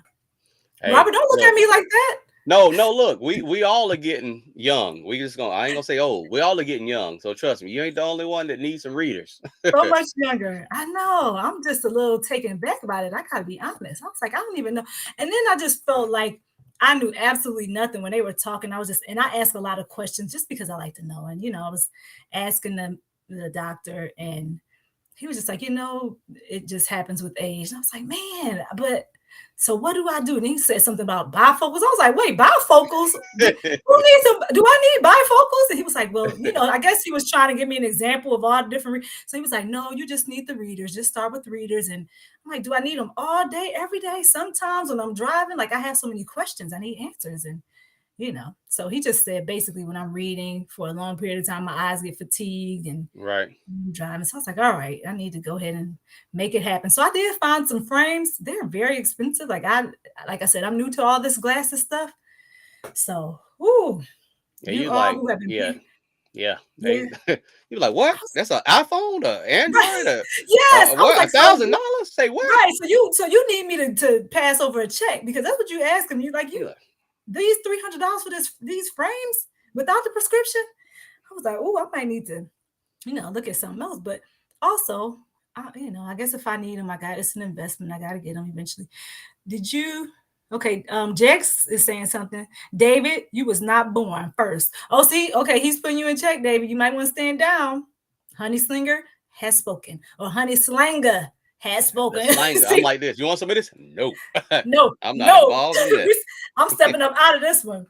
Hey, Robert, don't look at me like that. No, look, we all are getting young. I ain't gonna say old. We all are getting young. So trust me, you ain't the only one that needs some readers. So much younger. I know. I'm just a little taken back about it. I gotta be honest. I was like, I don't even know. And then I just felt like I knew absolutely nothing when they were talking. And I asked a lot of questions just because I like to know. And I was asking the doctor, and he was just like, it just happens with age. And I was like, man, but so what do I do? And he said something about bifocals. I was like, wait, bifocals? Do I need bifocals? And he was like, well, I guess he was trying to give me an example of all the different. So he was like, no, you just need the readers. Just start with readers. And I'm like, do I need them all day, every day? Sometimes when I'm driving, like I have so many questions, I need answers. And so he just said basically when I'm reading for a long period of time, my eyes get fatigued and driving. So I was like, all right, I need to go ahead and make it happen. So I did find some frames. They're very expensive. Like I said, I'm new to all this glasses stuff. So, you're like, what? That's an iPhone, an Android, yes, what? $1,000? Say what? Right. So you need me to pass over a check, because that's what you ask him. You're like, these $300 for these frames without the prescription. I was like, I might need to, look at something else. But also, I guess if I need them, it's an investment. I got to get them eventually. Okay, Jex is saying something. David, you was not born first. Oh, see, okay, he's putting you in check, David. You might want to stand down. Honey Slinger has spoken, or Honey Slanger has spoken. I'm like this. You want some of this? No. No. I'm not involved in that. I'm stepping up out of this one.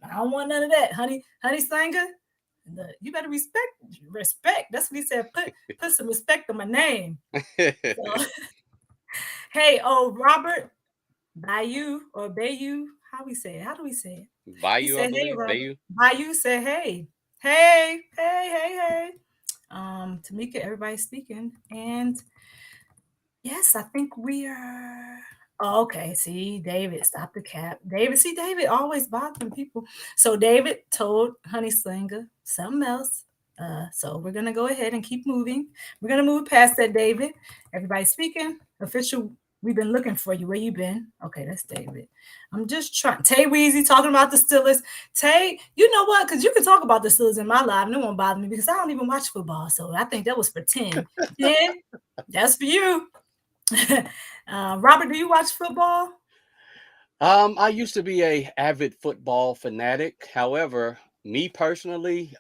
I don't want none of that. Honey Slanger, you better respect. That's what he said. Put some respect on my name. So, hey, Robert, Bayou or Bayou, how do we say it? Bayou, I believe. Bayou. Bayou said, hey. Tamika, everybody's speaking. And yes, I think we are. Oh, okay. See, David, stop the cap. David always bothering people. So David told Honey Slinger something else. So we're gonna go ahead and keep moving. We're gonna move past that, David. Everybody's speaking. Official, we've been looking for you. Where you been? Okay, that's David. I'm just trying. Tay Weezy talking about the Steelers. Tay, you know what? Because you can talk about the Steelers in my life. No one bother me because I don't even watch football. So I think that was for 10. 10, that's for you. Robert, do you watch football? I used to be a avid football fanatic. However, me personally,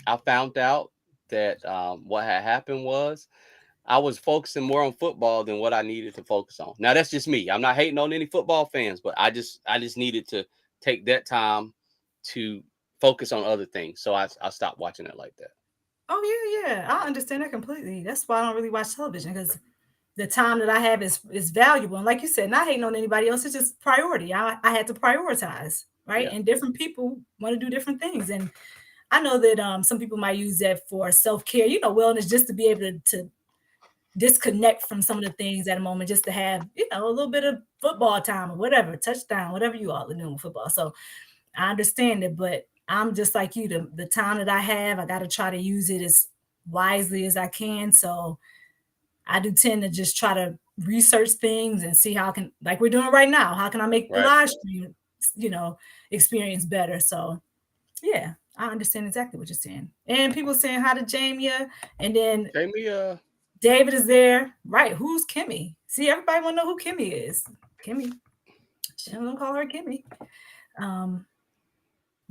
I found out that what had happened was I was focusing more on football than what I needed to focus on. Now that's just me. I'm not hating on any football fans, but I just needed to take that time to focus on other things. So I stopped watching it like that. Oh yeah, I understand that completely. That's why I don't really watch television because the time that I have is valuable. And like you said, not hating on anybody else, it's just priority. I had to prioritize, right? Yeah. And different people want to do different things. And I know that some people might use that for self-care, wellness, just to be able to disconnect from some of the things at a moment, just to have, a little bit of football time or whatever, touchdown, whatever you all are doing with football. So I understand it, but I'm just like you. The time that I have, I got to try to use it as wisely as I can. So I do tend to just try to research things and see how I can, like we're doing right now, how can I make the Right. live stream, experience better? So yeah, I understand exactly what you're saying. And people saying hi to Jamia, and then Jamie, David is there. Right. Who's Kimmy? See, everybody want to know who Kimmy is. Kimmy. She don't call her Kimmy. Um,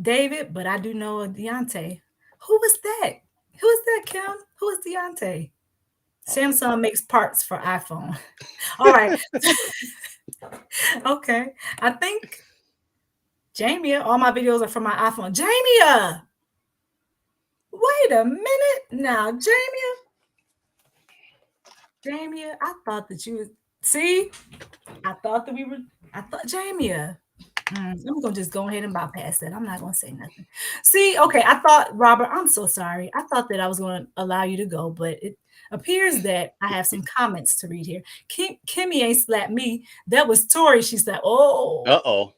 David, but I do know a Deontay. Who was that? Who is that, Kim? Who is Deontay? Samsung makes parts for iPhone. All right. Okay. I think Jamia, all my videos are from my iPhone. Jamia! Wait a minute. Now, Jamia, I thought that you was, see? I thought Jamia. I'm gonna just go ahead and bypass that. I'm not gonna say nothing. See, okay, I thought, Robert, I'm so sorry. I thought that I was gonna allow you to go, but it appears that I have some comments to read here. Kimmy ain't slapped me. That was Tori. She said, "Oh, uh-oh.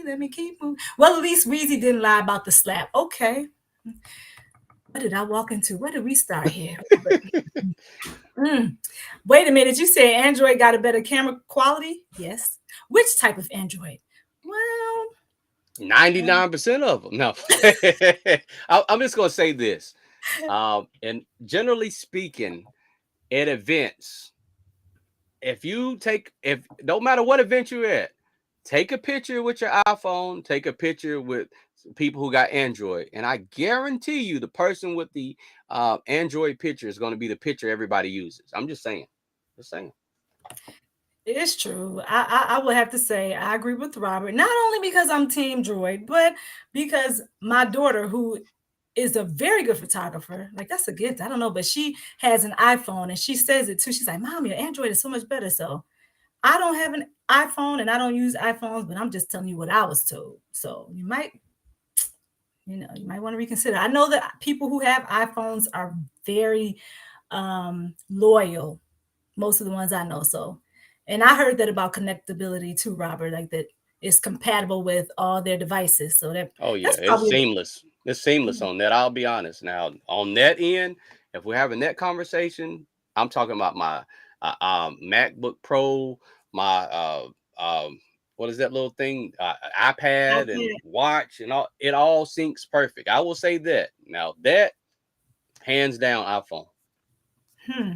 let me keep moving." Well, at least Weezy didn't lie about the slap. Okay. What did I walk into? Where did we start here? Wait a minute. You said Android got a better camera quality? Yes. Which type of Android? Well, 99% of them. No. I'm just gonna say this. And generally speaking, at events, if no matter what event you're at, take a picture with your iPhone, take a picture with people who got Android, and I guarantee you the person with the Android picture is going to be the picture everybody uses. I'm just saying. it's true. I would have to say I agree with Robert, not only because I'm Team Droid, but because my daughter, who is a very good photographer, like that's a gift. I don't know, but she has an iPhone and she says it too. She's like, "Mom, your Android is so much better." So I don't have an iPhone and I don't use iPhones, but I'm just telling you what I was told. So you might want to reconsider. I know that people who have iPhones are very loyal, most of the ones I know. So, and I heard that about connectability too, Robert, like that it's compatible with all their devices. So Oh yeah, that's it's probably seamless. It's seamless on that. I'll be honest. Now on that end, if we're having that conversation, I'm talking about my MacBook Pro, my what is that little thing? iPad and okay. watch and all. It all syncs perfect. I will say that. Now that hands down iPhone. Hmm.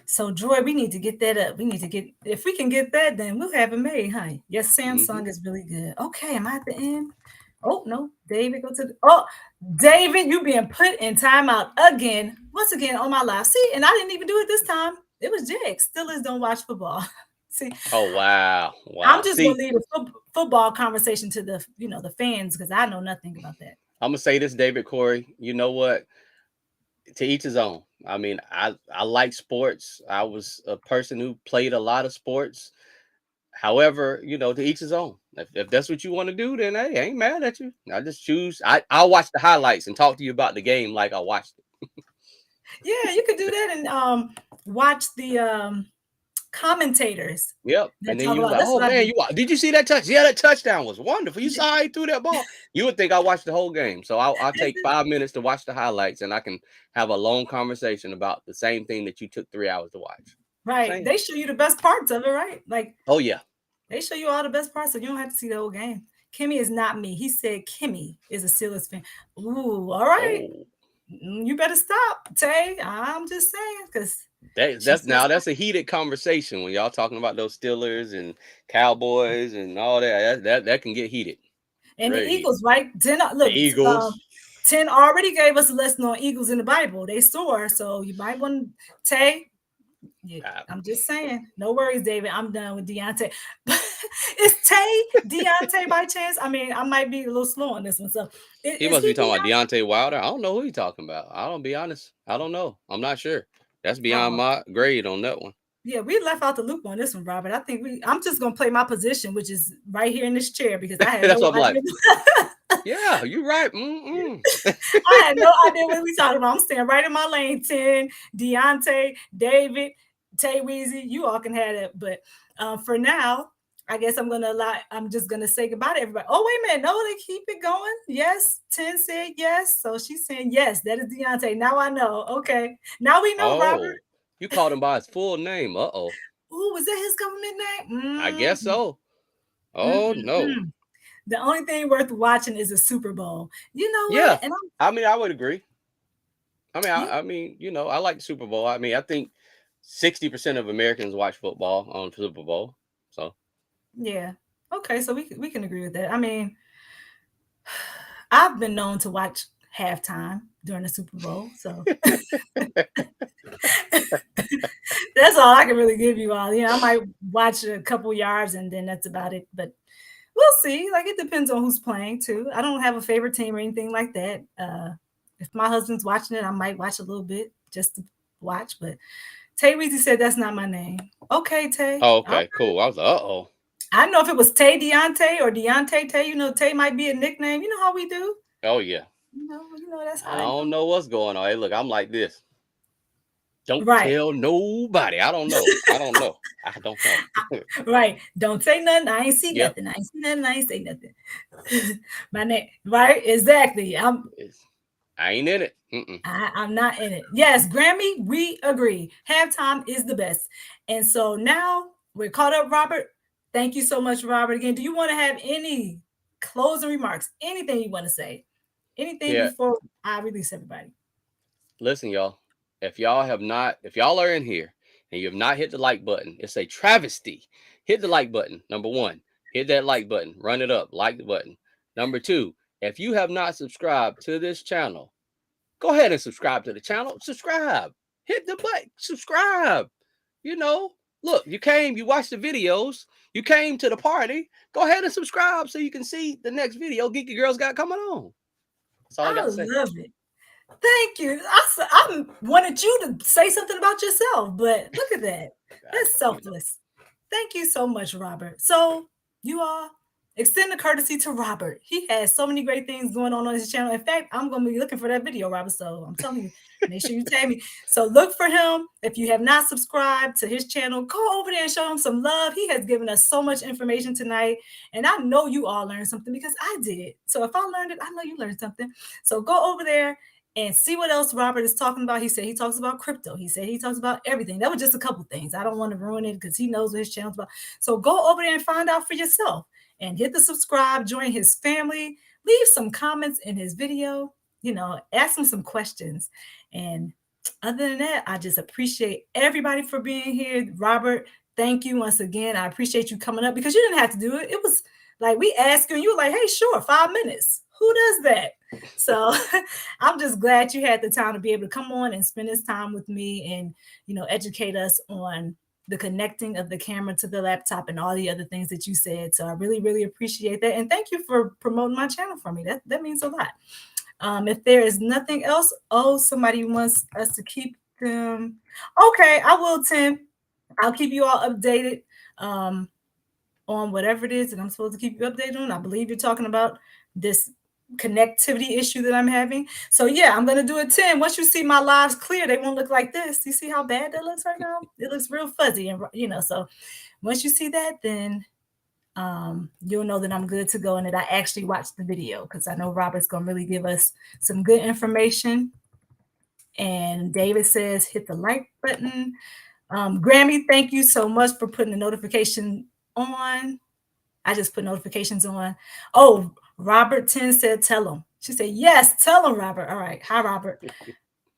So Joy, we need to get that up. We need to get, if we can get that, then we'll have it made, huh? Yes, Mm-hmm. Samsung is really good. Okay, am I at the end? Oh no, David, go to the, oh, David, you being put in timeout again. Once again on my live. See, and I didn't even do it this time. It was Jack. Steelers don't watch football. See, Oh wow, I'm wow. just gonna See, leave the football conversation to the the fans because I know nothing about that. I'm gonna say this, David Corey. You know what? To each his own. I mean, I like sports. I was a person who played a lot of sports. However, to each his own. If that's what you want to do, then hey, I ain't mad at you. I just choose. I'll watch the highlights and talk to you about the game like I watched it. Yeah, you could do that and watch the commentators Yep. that And then talk you was about. like, That's oh what I man, do. did you see that touch? Yeah, that touchdown was wonderful. You saw how he threw that ball. You would think I watched the whole game. So I'll take 5 minutes to watch the highlights, and I can have a long conversation about the same thing that you took 3 hours to watch. Right. Same. They show you the best parts of it, right? Like Oh yeah. they show you all the best parts, so you don't have to see the whole game. Kimmy is not me. He said Kimmy is a Steelers fan. Ooh, all right. Oh. You better stop, Tay. I'm just saying, because she That's says now that's a heated conversation when y'all talking about those Steelers and Cowboys and all that. That can get heated. And the Great. Eagles, right? 10, The look, Eagles. 10 already gave us a lesson on Eagles in the Bible. They soar. So you might want to, Tay. Yeah, Ah, I'm just saying. No worries, David. I'm done with Deontay. Is Tay Deontay by chance? I mean, I might be a little slow on this one. So he is must he be talking about Deontay? Deontay Wilder. I don't know who he's talking about. I don't be honest. I don't know. I'm not sure. That's beyond Oh, my grade on that one. yeah, we left out the loop on this one, Robert. I think I'm just gonna play my position, which is right here in this chair, because I had That's no what I'm like. idea. Yeah, you're right. I had no idea what we talking about. I'm staying right in my lane. 10, Deontay, David, Tay Weezy. You all can have it. But for now, I guess I'm just gonna say goodbye to everybody. Oh, wait a minute. No, they keep it going. Yes. 10 said yes. So she's saying yes. That is Deontay. Now I know. Okay. Now we know, Robert. Oh, you called him by his full name. Uh-oh. Ooh, was that his government I name? guess so. Oh, no. The only thing worth watching is a Super Bowl. You know Yeah. what? And I mean, I would agree. I mean, yeah, I mean, I like the Super Bowl. I mean, I think 60% of Americans watch football on Super Bowl. So, yeah. Okay, so we can agree with that. I mean, I've been known to watch halftime during the Super Bowl, so that's all I can really give you all. I might watch a couple yards and then that's about it. But we'll see. Like, it depends on who's playing too. I don't have a favorite team or anything like that. If my husband's watching it, I might watch a little bit just to watch. But Tay Weezy said that's not my name. Okay, Tay. oh, okay, cool. I was like, uh-oh. I know if it was Tay Deontay or Deontay Tay, Tay might be a nickname. You know how we do. Oh, yeah. That's how I I don't know. know what's going on. Hey, look, I'm like this. Don't Right, tell nobody. I don't know. I don't know. I don't know. right. Don't say nothing. I ain't see Yep. nothing. I ain't see nothing. I ain't say nothing. My name, right? Exactly. I ain't in it. Mm-mm. I'm not in it. Yes, Grammy, we agree. Halftime is the best. And so now we're caught up, Robert. Thank you so much, Robert. Again, do you want to have any closing remarks? Anything you want to say? Anything Yeah. before I release everybody? Listen, y'all. If y'all are in here and you have not hit the like button, it's a travesty. Hit the like button. Number one, hit that like button. Run it up. Like the button. Number two, if you have not subscribed to this channel, go ahead and subscribe to the channel. Subscribe. Hit the button. Subscribe. Look, you watched the videos, you came to the party. Go ahead and subscribe so you can see the next video Geeky Girls got coming on. That's all I I got to say. love it. Thank you. I wanted you to say something about yourself, but look at that. That's selfless. Thank you so much, Robert. So you all extend the courtesy to Robert. He has so many great things going on his channel. In fact, I'm going to be looking for that video, Robert. So I'm telling you, make sure you tag me. So look for him. If you have not subscribed to his channel, go over there and show him some love. He has given us so much information tonight. And I know you all learned something because I did. So if I learned it, I know you learned something. So go over there and see what else Robert is talking about. He said he talks about crypto. He said he talks about everything. That was just a couple things. I don't want to ruin it because he knows what his channel's about. So go over there and find out for yourself and hit the subscribe, join his family, leave some comments in his video, ask him some questions. And other than that, I just appreciate everybody for being here. Robert, thank you once again. I appreciate you coming up because you didn't have to do it. It was like we asked you and you were like, hey, sure, 5 minutes. Who does that? So I'm just glad you had the time to be able to come on and spend this time with me and, educate us on the connecting of the camera to the laptop and all the other things that you said. So I really, really appreciate that. And thank you for promoting my channel for me. That means a lot. If there is nothing else, somebody wants us to keep them. Okay, I will, Tim. I'll keep you all updated on whatever it is that I'm supposed to keep you updated on. I believe you're talking about this connectivity issue that I'm having. So yeah, I'm gonna do a 10. Once you see my lives clear, they won't look like this. You see how bad that looks right now? It looks real fuzzy, and so once you see that, then you'll know that I'm good to go and that I actually watched the video because I know Robert's gonna really give us some good information. And David says hit the like button. Grammy, thank you so much for putting the notification on. I just put notifications on. Oh, Robert 10 said, tell him. She said, yes, tell him, Robert. All right. Hi, Robert.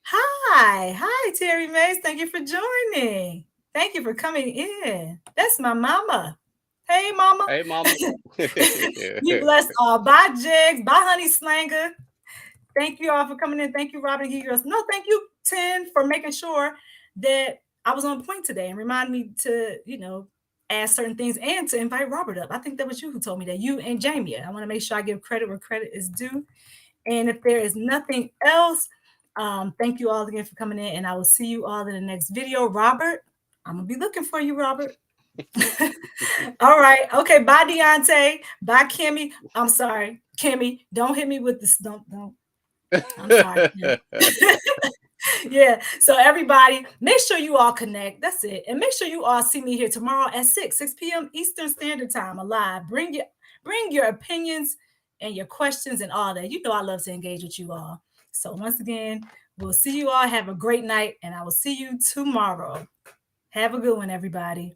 Hi, Terry Mays. Thank you for joining. Thank you for coming in. That's my mama. Hey, mama. Hey, mama. Be blessed all. Bye, Jigs. Bye, Honey Slanger. Thank you all for coming in. Thank you, Robin Geeky Girls. No, thank you, Tin, for making sure that I was on point today and remind me to, ask certain things and to invite Robert up. I think that was you who told me that. You and Jamie. I want to make sure I give credit where credit is due. And if there is nothing else, thank you all again for coming in, and I will see you all in the next video. Robert, I'm gonna be looking for you, Robert. All right. Okay. Bye, Deontay. Bye, Kimmy. I'm sorry, Kimmy. Don't hit me with this. Don't. I'm sorry. Yeah. So everybody, make sure you all connect. That's it. And make sure you all see me here tomorrow at 6 p.m. Eastern Standard Time, alive. Bring your opinions and your questions and all that. You know I love to engage with you all. So once again, we'll see you all. Have a great night, and I will see you tomorrow. Have a good one, everybody.